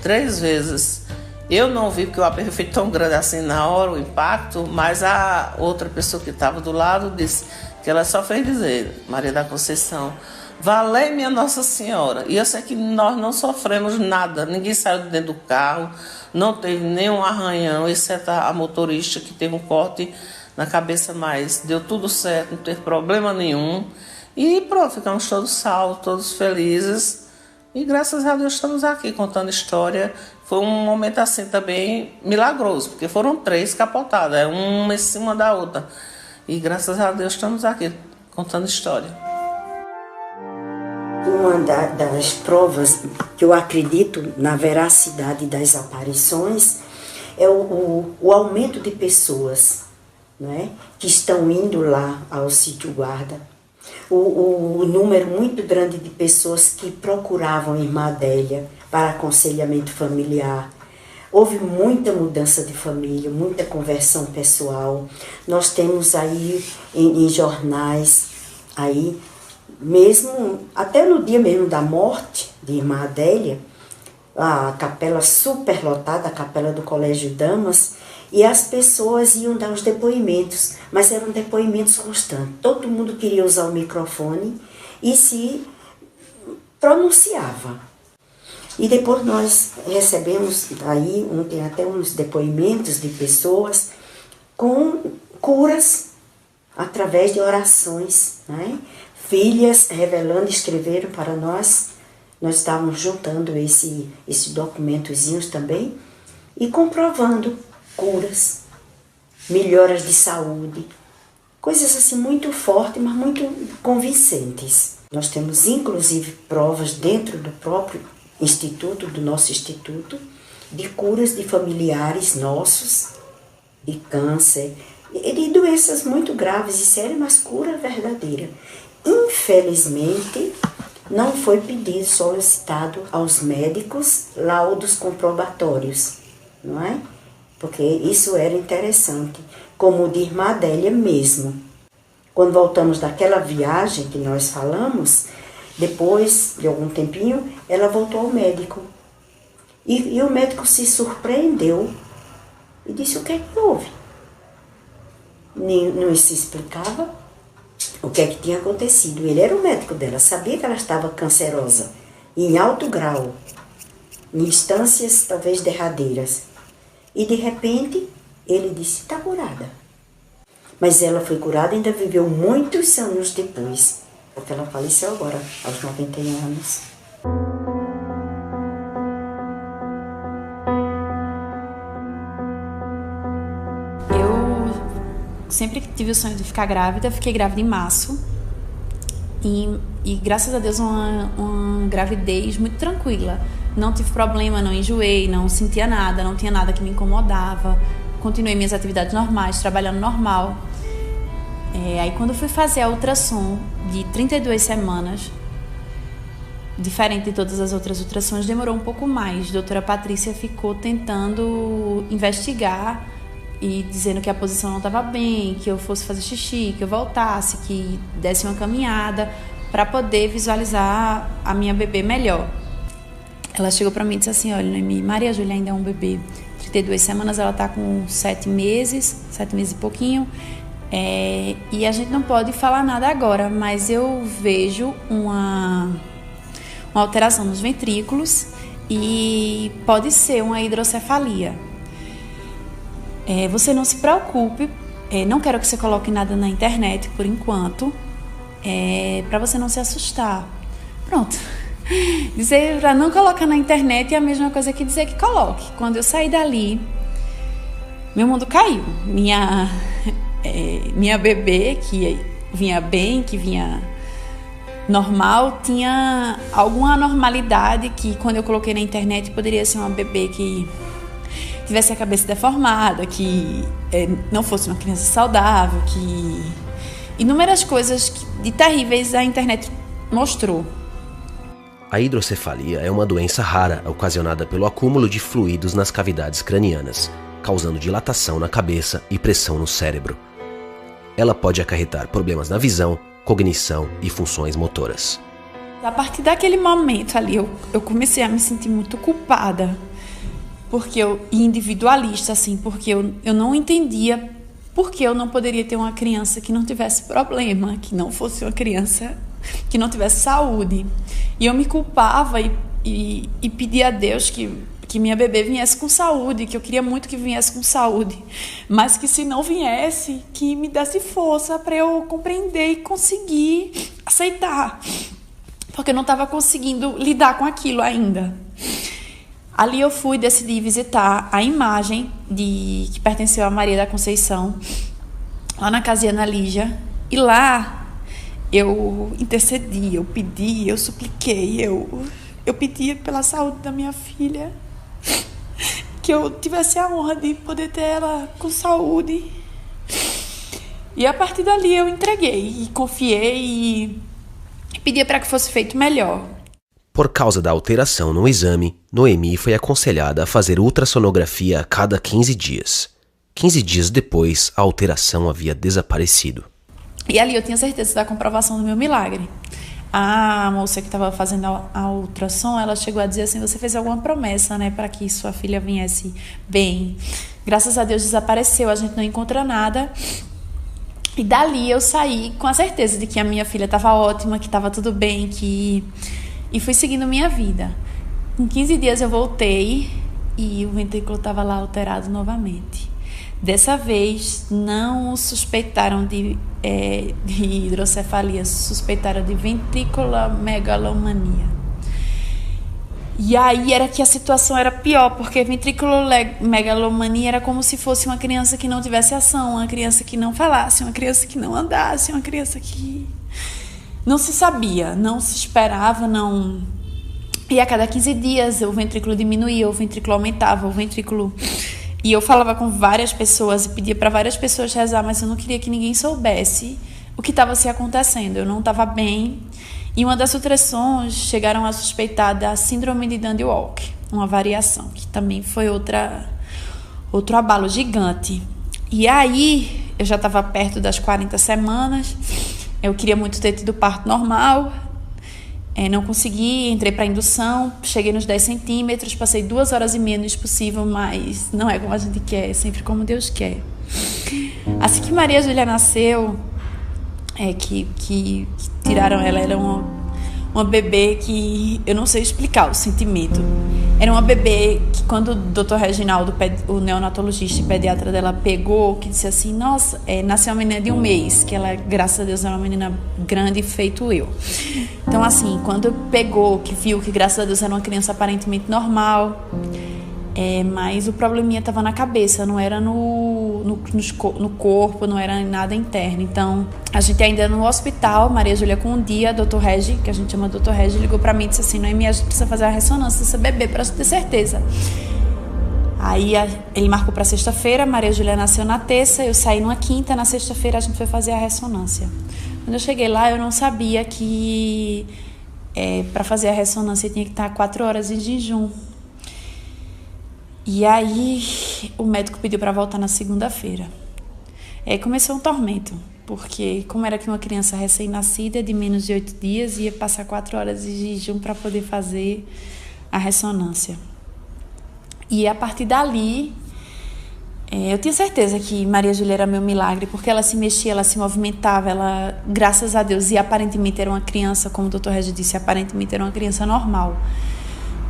3 vezes. Eu não vi porque o aperto foi tão grande assim na hora, o impacto, mas a outra pessoa que estava do lado disse que ela só fez dizer, Maria da Conceição, valei minha Nossa Senhora. E eu sei que nós não sofremos nada, ninguém saiu de dentro do carro, não teve nenhum arranhão, exceto a motorista que teve um corte na cabeça, mas deu tudo certo, não teve problema nenhum. E pronto, ficamos todos salvos, todos felizes. E graças a Deus estamos aqui contando história. Foi um momento assim também milagroso, porque foram 3 capotadas, uma em cima da outra. E graças a Deus estamos aqui contando história. Uma das provas que eu acredito na veracidade das aparições é o aumento de pessoas, né, que estão indo lá ao sítio Guarda. O número muito grande de pessoas que procuravam a irmã Adélia para aconselhamento familiar. Houve muita mudança de família, muita conversão pessoal. Nós temos aí em jornais, aí, mesmo, até no dia mesmo da morte de irmã Adélia, a capela superlotada, a capela do Colégio Damas, e as pessoas iam dar os depoimentos, mas eram depoimentos constantes. Todo mundo queria usar o microfone e se pronunciava. E depois nós recebemos aí, tem até uns depoimentos de pessoas com curas através de orações, né? Filhas revelando, escreveram para nós. Nós estávamos juntando esse documentozinhos também e comprovando curas, melhoras de saúde, coisas assim muito fortes, mas muito convincentes. Nós temos inclusive provas dentro do próprio instituto, do nosso instituto, de curas de familiares nossos, de câncer, e de doenças muito graves e sérias, mas cura verdadeira. Infelizmente, não foi pedido, solicitado aos médicos laudos comprobatórios, não é? Porque isso era interessante, como o de Irmã Adélia mesmo. Quando voltamos daquela viagem que nós falamos, depois de algum tempinho, ela voltou ao médico. E o médico se surpreendeu e disse: o que é que houve? Não se explicava o que é que tinha acontecido. Ele era o médico dela, sabia que ela estava cancerosa, em alto grau, em instâncias talvez derradeiras. E de repente, ele disse: está curada. Mas ela foi curada e ainda viveu muitos anos depois, porque ela faleceu agora, aos 91 anos. Sempre tive o sonho de ficar grávida, fiquei grávida em março e graças a Deus uma gravidez muito tranquila. Não tive problema, não enjoei, não sentia nada, não tinha nada que me incomodava. Continuei minhas atividades normais, trabalhando normal. Aí quando eu fui fazer a ultrassom de 32 semanas, diferente de todas as outras ultrassons, demorou um pouco mais. A doutora Patrícia ficou tentando investigar e dizendo que a posição não estava bem, que eu fosse fazer xixi, que eu voltasse, que desse uma caminhada para poder visualizar a minha bebê melhor. Ela chegou para mim e disse assim: olha, Noemi, Maria Júlia ainda é um bebê, 32 semanas, ela está com 7 meses e pouquinho, e a gente não pode falar nada agora, mas eu vejo uma alteração nos ventrículos e pode ser uma hidrocefalia. Você não se preocupe, não quero que você coloque nada na internet por enquanto, para você não se assustar. Pronto. Dizer para não colocar na internet é a mesma coisa que dizer que coloque. Quando eu saí dali, meu mundo caiu. Minha bebê, que vinha bem, que vinha normal, tinha alguma anormalidade que quando eu coloquei na internet poderia ser uma bebê que tivesse a cabeça deformada, que não fosse uma criança saudável, que inúmeras coisas de terríveis a internet mostrou. A hidrocefalia é uma doença rara ocasionada pelo acúmulo de fluidos nas cavidades cranianas, causando dilatação na cabeça e pressão no cérebro. Ela pode acarretar problemas na visão, cognição e funções motoras. A partir daquele momento ali, eu comecei a me sentir muito culpada, individualista, assim, porque eu não entendia por que eu não poderia ter uma criança que não tivesse problema, que não fosse uma criança que não tivesse saúde. E eu me culpava e pedia a Deus que minha bebê viesse com saúde, que eu queria muito que viesse com saúde, mas que se não viesse, que me desse força para eu compreender e conseguir aceitar, porque eu não estava conseguindo lidar com aquilo ainda. Ali eu decidi visitar a imagem que pertenceu a Maria da Conceição, lá na casa de Ana Lígia, e lá eu intercedi, eu pedi, eu supliquei, eu pedi pela saúde da minha filha, que eu tivesse a honra de poder ter ela com saúde. E a partir dali eu entreguei e confiei e pedi para que fosse feito melhor. Por causa da alteração no exame, Noemi foi aconselhada a fazer ultrassonografia a cada 15 dias. 15 dias depois, a alteração havia desaparecido. E ali eu tinha certeza da comprovação do meu milagre. A moça que estava fazendo a ultrassom, ela chegou a dizer assim: você fez alguma promessa, né, para que sua filha viesse bem. Graças a Deus desapareceu, a gente não encontra nada. E dali eu saí com a certeza de que a minha filha estava ótima, que estava tudo bem, e fui seguindo minha vida. Em 15 dias eu voltei e o ventrículo estava lá alterado novamente. Dessa vez não suspeitaram de hidrocefalia, suspeitaram de ventriculomegalomania. E aí era que a situação era pior, porque ventriculomegalomania era como se fosse uma criança que não tivesse ação, uma criança que não falasse, uma criança que não andasse, uma criança que não se sabia, não se esperava, não E a cada 15 dias o ventrículo diminuía, o ventrículo aumentava, o ventrículo... E eu falava com várias pessoas e pedia para várias pessoas rezar, mas eu não queria que ninguém soubesse o que estava se acontecendo. Eu não estava bem. E uma das ultrassons chegaram a suspeitar da síndrome de Dandy-Walker, uma variação, que também foi outro abalo gigante. E aí, eu já estava perto das 40 semanas, eu queria muito ter tido parto normal, não consegui, entrei para indução, cheguei nos 10 centímetros, passei 2 horas e meia no expulsivo, mas não é como a gente quer, é sempre como Deus quer. Assim que Maria Júlia nasceu, que tiraram ela, era uma bebê que eu não sei explicar o sentimento. Era uma bebê que quando o Dr. Reginaldo, o neonatologista e pediatra dela, pegou, que disse assim, nossa, nasceu uma menina de 1 mês, que ela, graças a Deus, é uma menina grande, feito eu. Então, assim, quando pegou, que viu que, graças a Deus, era uma criança aparentemente normal, mas o probleminha estava na cabeça, não era no corpo, não era nada interno. Então, a gente ainda no hospital, Maria Júlia com um dia, Dr. Regi, que a gente chama Dr. Regi, ligou pra mim e disse assim, Noemi, a gente precisa fazer a ressonância dessa bebê pra gente ter certeza. Aí ele marcou pra sexta-feira, Maria Júlia nasceu na terça, eu saí numa quinta, na sexta-feira a gente foi fazer a ressonância. Quando eu cheguei lá, eu não sabia que pra fazer a ressonância tinha que estar 4 horas em jejum. E aí o médico pediu para voltar na segunda-feira. Começou um tormento, porque como era que uma criança recém-nascida de menos de 8 dias ia passar 4 horas de jejum para poder fazer a ressonância. E a partir dali, eu tinha certeza que Maria Júlia era meu milagre, porque ela se mexia, ela se movimentava, ela, graças a Deus, e aparentemente era uma criança, como o Dr. Regi disse, aparentemente era uma criança normal.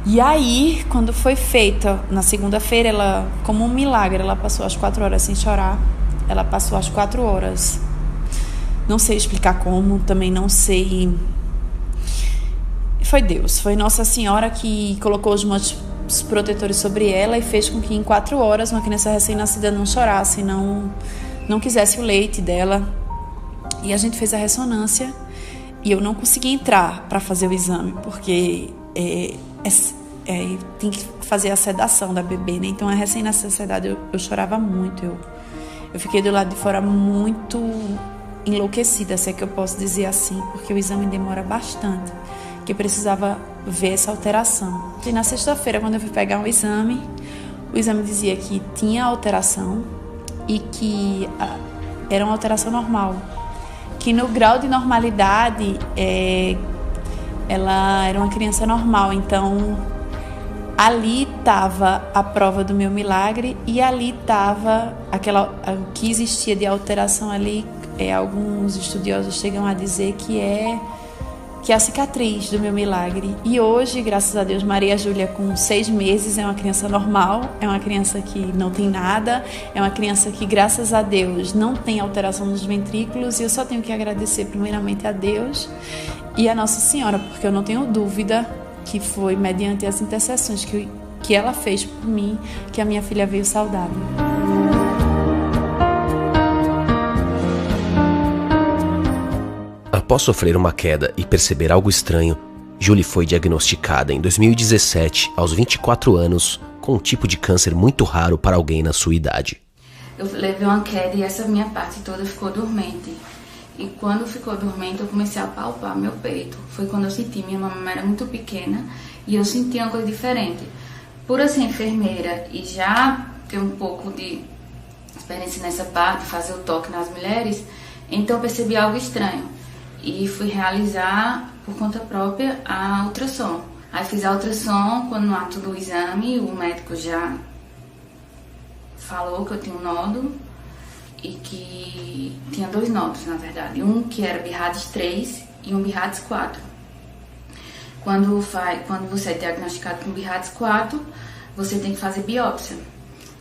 E aí, quando foi feita, na segunda-feira, ela, como um milagre, ela passou as 4 horas sem chorar. Ela passou as 4 horas. Não sei explicar como, também não sei. Foi Deus, foi Nossa Senhora que colocou os mantos protetores sobre ela e fez com que em 4 horas uma criança recém-nascida não chorasse, não quisesse o leite dela. E a gente fez a ressonância e eu não consegui entrar para fazer o exame, porque... tem que fazer a sedação da bebê, né? Então a recém-nascida eu chorava muito, eu fiquei do lado de fora muito enlouquecida, se é que eu posso dizer assim, porque o exame demora bastante, que eu precisava ver essa alteração. E na sexta-feira, quando eu fui pegar o exame dizia que tinha alteração e que era uma alteração normal, que no grau de normalidade ela era uma criança normal. Então ali estava a prova do meu milagre e ali estava o que existia de alteração ali. Alguns estudiosos chegam a dizer que é a cicatriz do meu milagre. E hoje, graças a Deus, Maria Júlia com 6 meses é uma criança normal, é uma criança que não tem nada, é uma criança que, graças a Deus, não tem alteração nos ventrículos, e eu só tenho que agradecer primeiramente a Deus e a Nossa Senhora, porque eu não tenho dúvida que foi mediante as intercessões que ela fez por mim que a minha filha veio saudável. Após sofrer uma queda e perceber algo estranho, Julie foi diagnosticada em 2017, aos 24 anos, com um tipo de câncer muito raro para alguém na sua idade. Eu levei uma queda e essa minha parte toda ficou dormente. E quando ficou dormente, eu comecei a palpar meu peito. Foi quando eu senti, minha mama era muito pequena e eu senti uma coisa diferente. Por eu ser enfermeira e já ter um pouco de experiência nessa parte, fazer o toque nas mulheres, então eu percebi algo estranho. E fui realizar, por conta própria, a ultrassom. Aí fiz a ultrassom, quando no ato do exame, o médico já falou que eu tinha um nódulo e que tinha 2 nódulos, na verdade. Um que era BIRADS 3 e um BIRADS 4. Quando você é diagnosticado com BIRADS 4, você tem que fazer biópsia.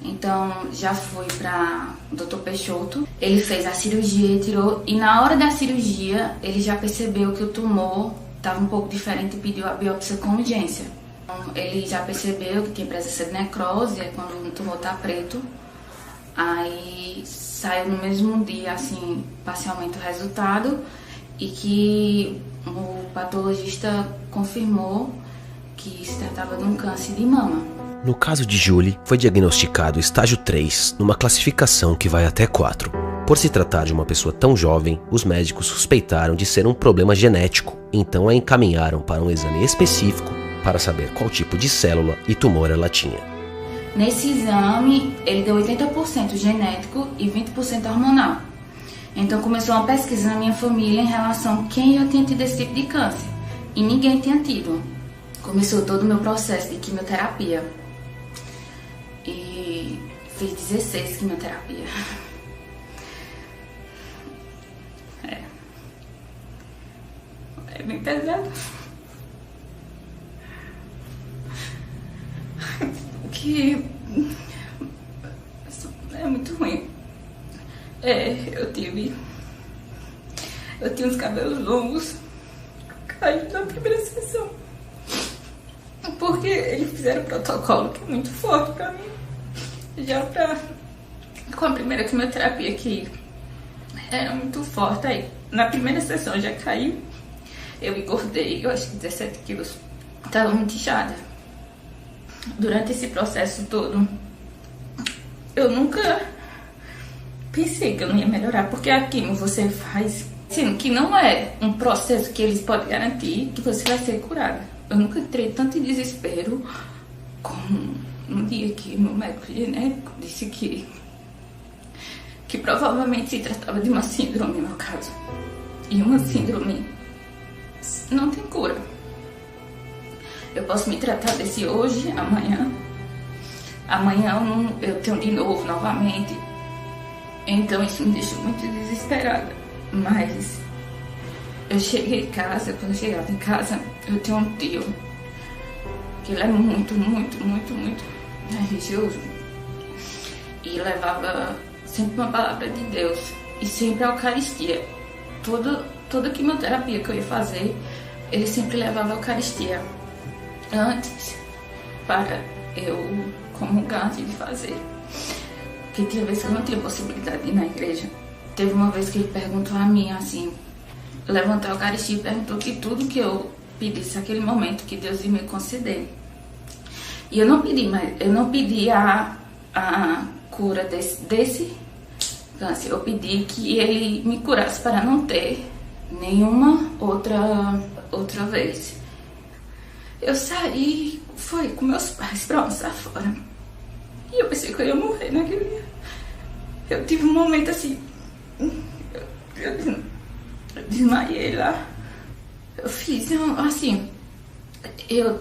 Então, já fui para o Dr. Peixoto, ele fez a cirurgia, tirou, e na hora da cirurgia, ele já percebeu que o tumor estava um pouco diferente e pediu a biópsia com urgência. Então, ele já percebeu que tinha presença de necrose, quando o tumor está preto, aí saiu no mesmo dia, assim, parcialmente o resultado, e que o patologista confirmou que se tratava de um câncer de mama. No caso de Julie, foi diagnosticado estágio 3, numa classificação que vai até 4. Por se tratar de uma pessoa tão jovem, os médicos suspeitaram de ser um problema genético, então a encaminharam para um exame específico para saber qual tipo de célula e tumor ela tinha. Nesse exame, ele deu 80% genético e 20% hormonal. Então começou uma pesquisa na minha família em relação a quem já tinha tido esse tipo de câncer. E ninguém tinha tido. Começou todo o meu processo de quimioterapia. E fiz 16 quimioterapia. É bem pesado. Que é muito ruim. Eu tinha uns cabelos longos caídos na primeira sessão. Porque eles fizeram um protocolo que é muito forte pra mim. Já com a primeira quimioterapia que era muito forte. Aí, na primeira sessão já caiu. Eu engordei, eu acho que 17 quilos. Tava muito inchada. Durante esse processo todo, eu nunca pensei que eu não ia melhorar, porque a quimio você faz, sendo que não é um processo que eles podem garantir que você vai ser curada. Eu nunca entrei tanto em desespero como no dia que meu médico genético disse que provavelmente se tratava de uma síndrome, no meu caso. E uma síndrome não tem cura. Eu posso me tratar desse hoje, amanhã. Amanhã eu tenho de novo, novamente. Então isso me deixou muito desesperada. Mas eu cheguei em casa, quando eu chegava em casa, eu tenho um tio que ele é muito religioso. E levava sempre uma palavra de Deus. E sempre a Eucaristia. Toda quimioterapia que eu ia fazer, ele sempre levava a Eucaristia antes, para eu comungar antes de fazer. Porque tinha vezes que eu não tinha possibilidade de ir na igreja. Teve uma vez que ele perguntou a mim assim, levantou a Eucaristia e perguntou que tudo que eu pedisse naquele momento, que Deus ia me conceder. E eu não pedi a cura desse câncer. Eu pedi que ele me curasse para não ter nenhuma outra vez. Eu saí, fui com meus pais pra almoçar fora. E eu pensei que eu ia morrer naquele dia. Eu tive um momento assim, eu desmaiei lá. Eu fiz assim, eu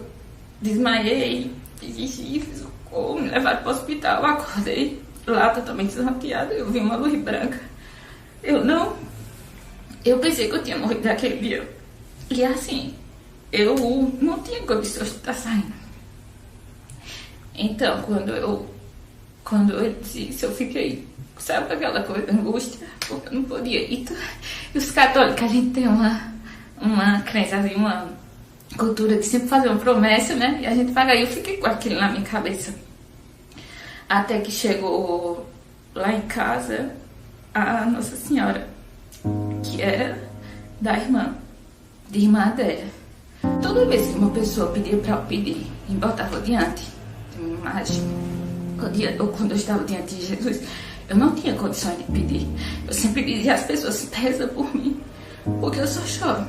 desmaiei, fiz xixi, fiz o corpo, me levaram pro hospital, eu acordei lá totalmente desnorteada, eu vi uma luz branca. Eu pensei que eu tinha morrido naquele dia. E assim, eu não tinha condições de estar saindo. Então, quando eu disse, eu fiquei, sabe aquela coisa, angústia, porque eu não podia ir. E os católicos, a gente tem uma crença, assim, uma cultura de sempre fazer uma promessa, né? E a gente paga. E eu fiquei com aquilo na minha cabeça. Até que chegou lá em casa a Nossa Senhora, que era da irmã dela. Toda vez que uma pessoa pedia para eu pedir e botava diante de uma imagem, ou quando eu estava diante de Jesus, eu não tinha condições de pedir. Eu sempre dizia às pessoas, reza por mim, porque eu só choro.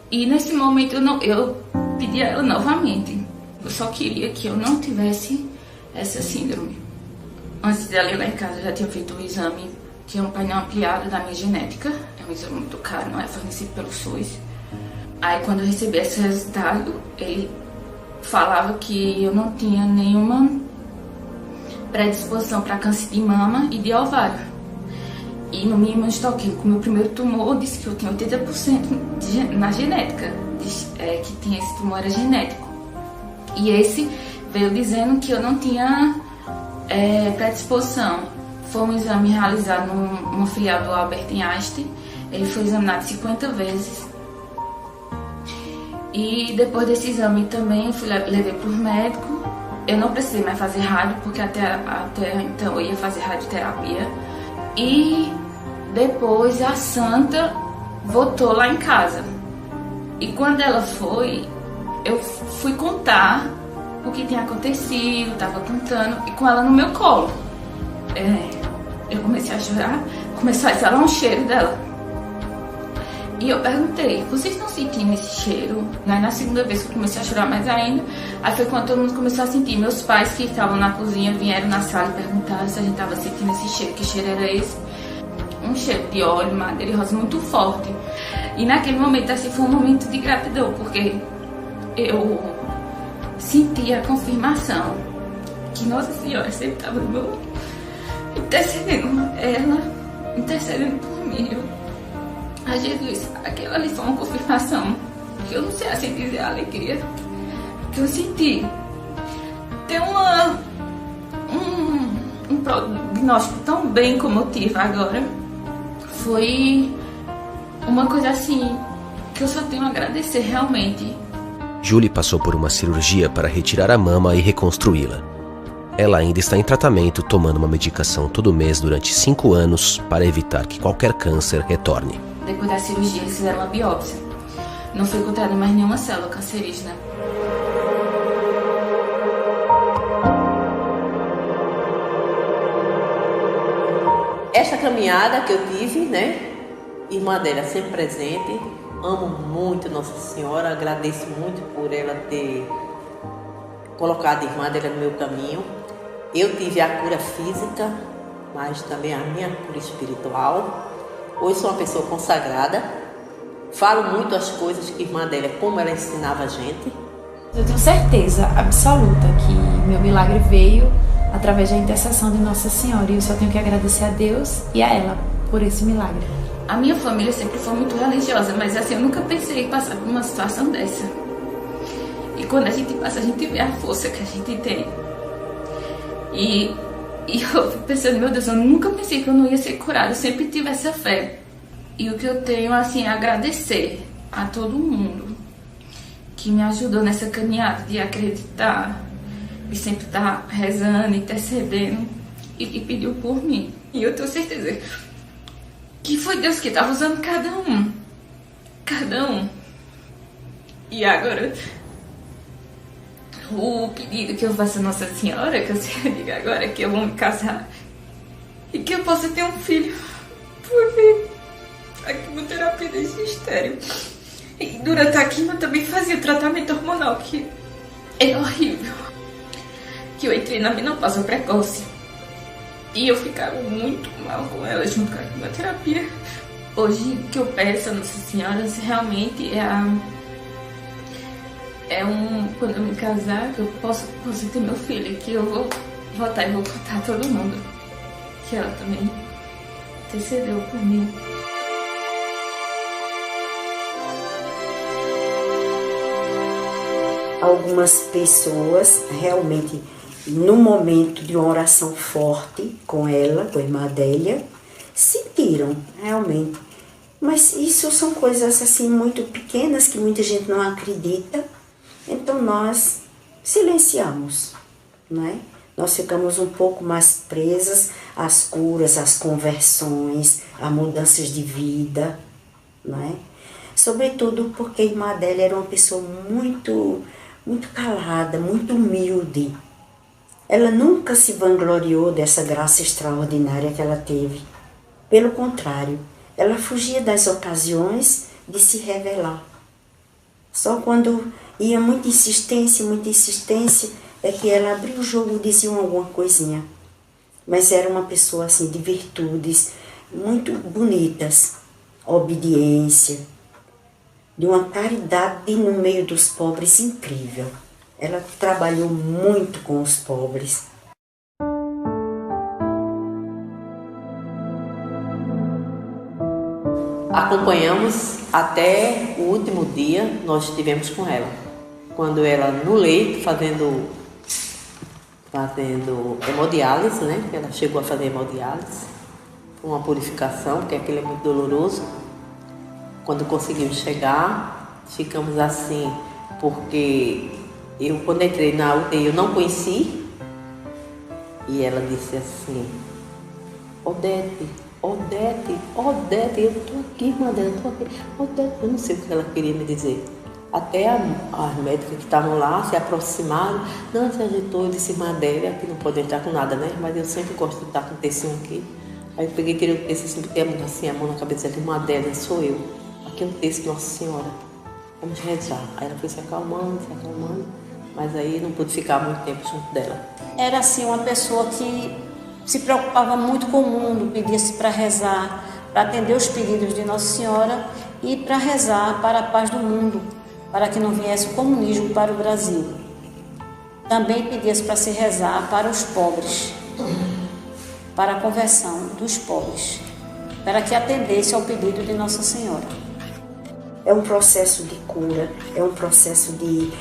E nesse momento eu pedi a ela novamente. Eu só queria que eu não tivesse essa síndrome. Antes dela ir lá em casa, eu já tinha feito um exame, que é um painel ampliado da minha genética. É um exame muito caro, não é fornecido pelo SUS. Aí quando eu recebi esse resultado, ele falava que eu não tinha nenhuma predisposição para câncer de mama e de ovário. E no meu imunohistoquímico, o meu primeiro tumor, disse que eu tinha 80% na genética, que tinha esse tumor era genético. E esse veio dizendo que eu não tinha predisposição. Foi um exame realizado numa filial do Albert Einstein. Ele foi examinado 50 vezes. E depois desse exame também levei para o médico. Eu não precisei mais fazer rádio, porque até então eu ia fazer radioterapia. E depois a santa voltou lá em casa. E quando ela foi, eu fui contar o que tinha acontecido, estava contando, e com ela no meu colo. Eu comecei a chorar, começou a exalar um cheiro dela. E eu perguntei, vocês estão sentindo esse cheiro? Na segunda vez que eu comecei a chorar mais ainda, aí foi quando todo mundo começou a sentir. Meus pais que estavam na cozinha vieram na sala e perguntaram se a gente estava sentindo esse cheiro. Que cheiro era esse? Um cheiro de óleo, madeira e rosa muito forte. E naquele momento, assim, foi um momento de gratidão, porque eu senti a confirmação que Nossa Senhora sempre estava no meu lado, intercedendo por mim. A Jesus, aquela ali foi uma confirmação que eu não sei assim dizer a alegria que eu senti. Ter um prognóstico tão bem como eu tive agora foi uma coisa assim que eu só tenho a agradecer realmente. Julie passou por uma cirurgia para retirar a mama e reconstruí-la. Ela ainda está em tratamento, tomando uma medicação todo mês durante 5 anos para evitar que qualquer câncer retorne. Depois da cirurgia, eles fizeram uma biópsia. Não foi encontrada mais nenhuma célula cancerígena. Essa caminhada que eu tive, né? Irmã dela sempre presente. Amo muito Nossa Senhora, agradeço muito por ela ter colocado a irmã dela no meu caminho. Eu tive a cura física, mas também a minha cura espiritual. Hoje sou uma pessoa consagrada. Falo muito as coisas que a irmã dela, como ela ensinava a gente. Eu tenho certeza absoluta que meu milagre veio através da intercessão de Nossa Senhora. E eu só tenho que agradecer a Deus e a ela por esse milagre. A minha família sempre foi muito religiosa, mas assim, eu nunca pensei em passar por uma situação dessa. E quando a gente passa, a gente vê a força que a gente tem. E eu fico pensando, meu Deus, eu nunca pensei que eu não ia ser curada, eu sempre tive essa fé. E o que eu tenho, assim, é agradecer a todo mundo que me ajudou nessa caminhada de acreditar, de sempre estar rezando, intercedendo e que pediu por mim. E eu tenho certeza que foi Deus que estava usando cada um. E agora, o pedido que eu faço a Nossa Senhora, que eu sei digo agora, é que eu vou me casar e que eu possa ter um filho, porque a quimioterapia deixa estéril. E durante a quimio eu também fazia tratamento hormonal, que é horrível. Que eu entrei na menopausa precoce e eu ficava muito mal com ela junto com a quimioterapia. Hoje o que eu peço a Nossa Senhora realmente quando eu me casar, que eu possa ter meu filho, que eu vou voltar e vou contar a todo mundo que ela também intercedeu por mim. Algumas pessoas realmente, no momento de uma oração forte com ela, com a irmã Adélia, sentiram realmente. Mas isso são coisas assim muito pequenas que muita gente não acredita. Então nós silenciamos, não é? Nós ficamos um pouco mais presas às curas, às conversões, a mudanças de vida, não é? Sobretudo porque a irmã Adélia era uma pessoa muito calada, muito humilde. Ela nunca se vangloriou dessa graça extraordinária que ela teve. Pelo contrário, ela fugia das ocasiões de se revelar. Só quando ia muita insistência, é que ela abria o jogo e dizia alguma coisinha. Mas era uma pessoa assim de virtudes muito bonitas, obediência, de uma caridade no meio dos pobres incrível. Ela trabalhou muito com os pobres. Acompanhamos até o último dia, nós estivemos com ela. Quando ela no leito, fazendo hemodiálise, né? Ela chegou a fazer hemodiálise, uma purificação, porque aquilo é muito doloroso. Quando conseguimos chegar, ficamos assim, porque eu, quando entrei na UTI, eu não conheci. E ela disse assim, Odete, eu tô aqui, irmã dela, eu tô aqui. Odete, eu não sei o que ela queria me dizer. Até as médicas que estavam lá se aproximaram. Não, se agitou, eu disse, irmã Adélia, aqui não pode entrar com nada, né? Mas eu sempre gosto de estar com o tercinho aqui. Aí eu peguei, tirei o terço, assim, a mão na cabeça dela, irmã Adélia, sou eu. Aqui é um terço de Nossa Senhora. Vamos rezar. Aí ela foi se acalmando, mas aí não pude ficar muito tempo junto dela. Era assim uma pessoa que se preocupava muito com o mundo, pedia-se para rezar, para atender os pedidos de Nossa Senhora e para rezar para a paz do mundo, para que não viesse o comunismo para o Brasil. Também pedia-se para se rezar para os pobres, para a conversão dos pobres, para que atendesse ao pedido de Nossa Senhora. É um processo de cura, é um processo de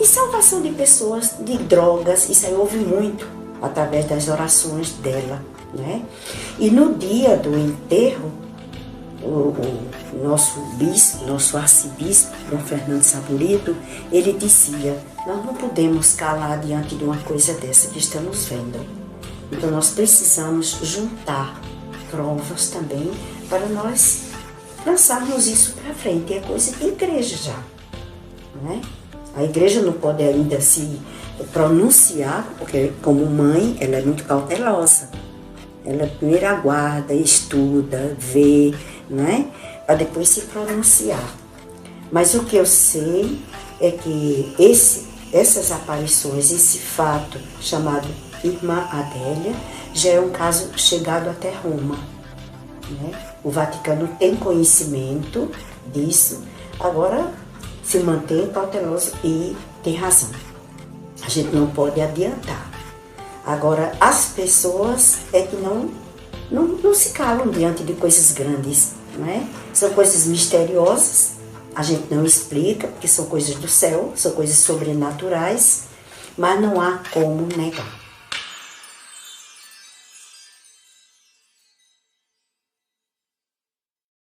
salvação de pessoas de drogas. Isso aí houve muito através das orações dela, né? E no dia do enterro, o nosso bispo, nosso arcebispo, Dom Fernando Saburito, ele dizia: nós não podemos calar diante de uma coisa dessa que estamos vendo. Então nós precisamos juntar provas também para nós lançarmos isso para frente. É coisa de igreja já, né? A igreja não pode ainda se pronunciar, porque como mãe ela é muito cautelosa. Ela primeiro aguarda, estuda, vê, né? Para depois se pronunciar. Mas o que eu sei é que essas aparições, esse fato chamado Irmã Adélia, já é um caso chegado até Roma, né? O Vaticano tem conhecimento disso, agora se mantém cauteloso e tem razão. A gente não pode adiantar. Agora, as pessoas é que não se calam diante de coisas grandes, não é? São coisas misteriosas, a gente não explica, porque são coisas do céu, são coisas sobrenaturais, mas não há como negar.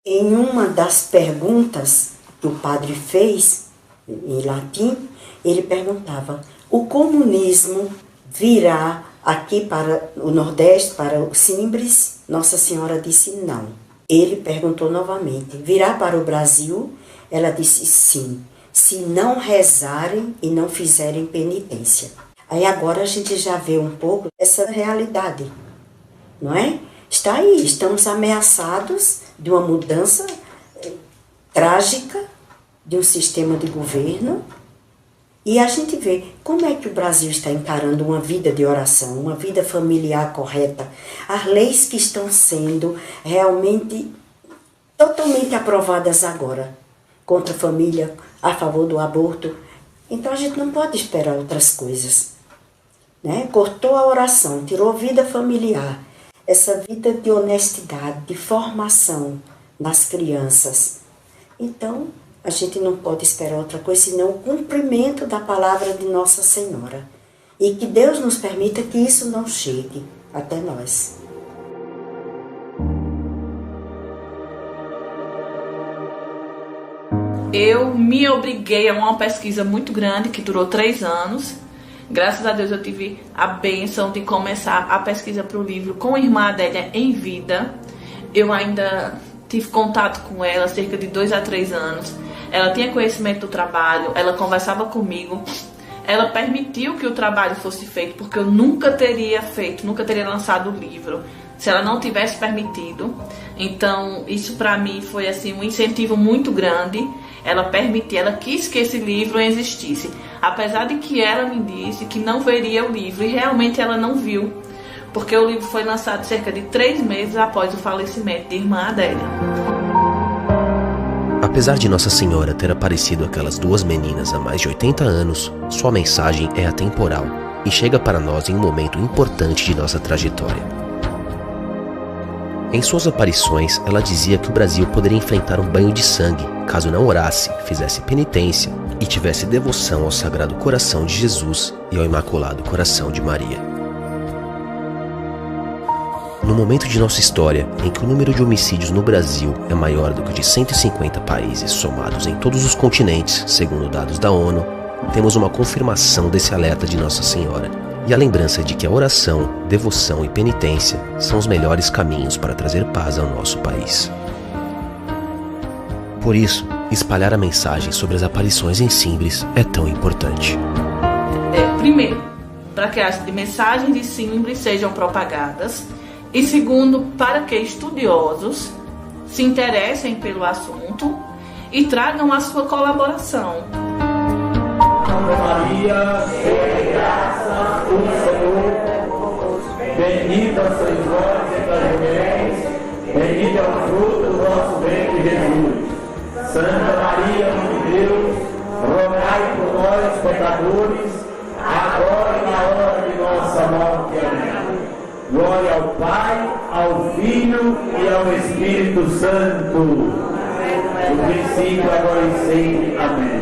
Em uma das perguntas que o padre fez, em latim, ele perguntava: o comunismo virá aqui para o Nordeste, para o Simples? Nossa Senhora disse não. Ele perguntou novamente: virá para o Brasil? Ela disse sim, se não rezarem e não fizerem penitência. Aí agora a gente já vê um pouco essa realidade, não é? Está aí, estamos ameaçados de uma mudança trágica de um sistema de governo. E a gente vê como é que o Brasil está encarando uma vida de oração, uma vida familiar correta. As leis que estão sendo realmente totalmente aprovadas agora, contra a família, a favor do aborto. Então a gente não pode esperar outras coisas, né? Cortou a oração, tirou a vida familiar, essa vida de honestidade, de formação nas crianças. Então a gente não pode esperar outra coisa senão o cumprimento da palavra de Nossa Senhora. E que Deus nos permita que isso não chegue até nós. Eu me obriguei a uma pesquisa muito grande, que durou 3 anos. Graças a Deus eu tive a bênção de começar a pesquisa para o livro com a Irmã Adélia em vida. Eu ainda tive contato com ela cerca de 2 a 3 anos. Ela tinha conhecimento do trabalho, ela conversava comigo, ela permitiu que o trabalho fosse feito, porque eu nunca teria lançado o livro se ela não tivesse permitido. Então isso para mim foi assim um incentivo muito grande. Ela quis que esse livro existisse, apesar de que ela me disse que não veria o livro, e realmente ela não viu, porque o livro foi lançado cerca de 3 meses após o falecimento de Irmã Adélia. Apesar de Nossa Senhora ter aparecido àquelas 2 meninas há mais de 80 anos, sua mensagem é atemporal e chega para nós em um momento importante de nossa trajetória. Em suas aparições, ela dizia que o Brasil poderia enfrentar um banho de sangue caso não orasse, fizesse penitência e tivesse devoção ao Sagrado Coração de Jesus e ao Imaculado Coração de Maria. No momento de nossa história em que o número de homicídios no Brasil é maior do que o de 150 países somados em todos os continentes, segundo dados da ONU, temos uma confirmação desse alerta de Nossa Senhora e a lembrança de que a oração, devoção e penitência são os melhores caminhos para trazer paz ao nosso país. Por isso, espalhar a mensagem sobre as aparições em Simbres é tão importante? Primeiro, para que as mensagens de Simbres sejam propagadas, e segundo, para que estudiosos se interessem pelo assunto e tragam a sua colaboração. Ave Maria, cheia de graça, o Senhor, bendita sois vós entre as mulheres, bendito é o fruto do vosso ventre, Jesus. Santa Maria, Mãe de Deus, rogai por nós, pecadores, agora e na hora de nossa morte. Amém. Glória ao Pai, ao Filho e ao Espírito Santo, no princípio, agora e sempre. Amém.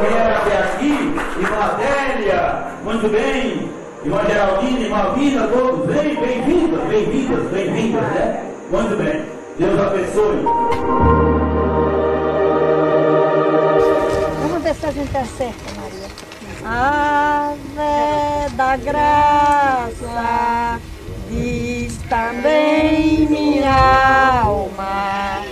Quero até aqui, irmã Adélia, muito bem, irmã Geraldina, irmã Alvina, todos bem, bem-vindas, né? Muito bem, Deus abençoe. Vamos ver se a gente acerta, Maria. Ave da graça, diz também minha alma.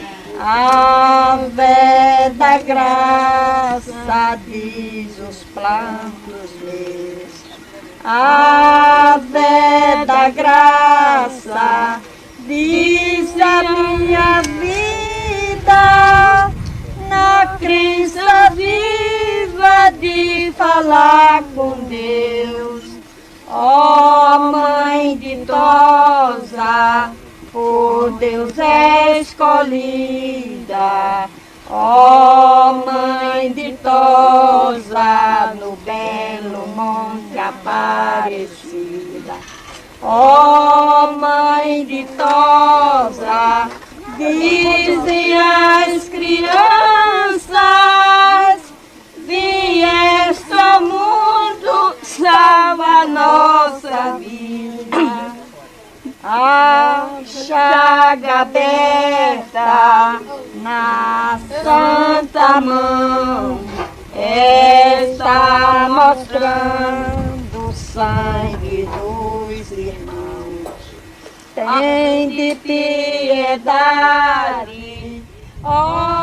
Ave da graça, diz os plantos meus. Ave da graça, diz a minha vida, na crença viva de falar com Deus. Ó Mãe ditosa, por Deus é escolhida. Ó Mãe ditosa, no belo monte Aparecida. Ó Mãe ditosa, dizem as crianças, vieste ao mundo, salva a nossa vida. A chaga aberta na santa mão está mostrando o sangue dos irmãos. Tem de piedade, ó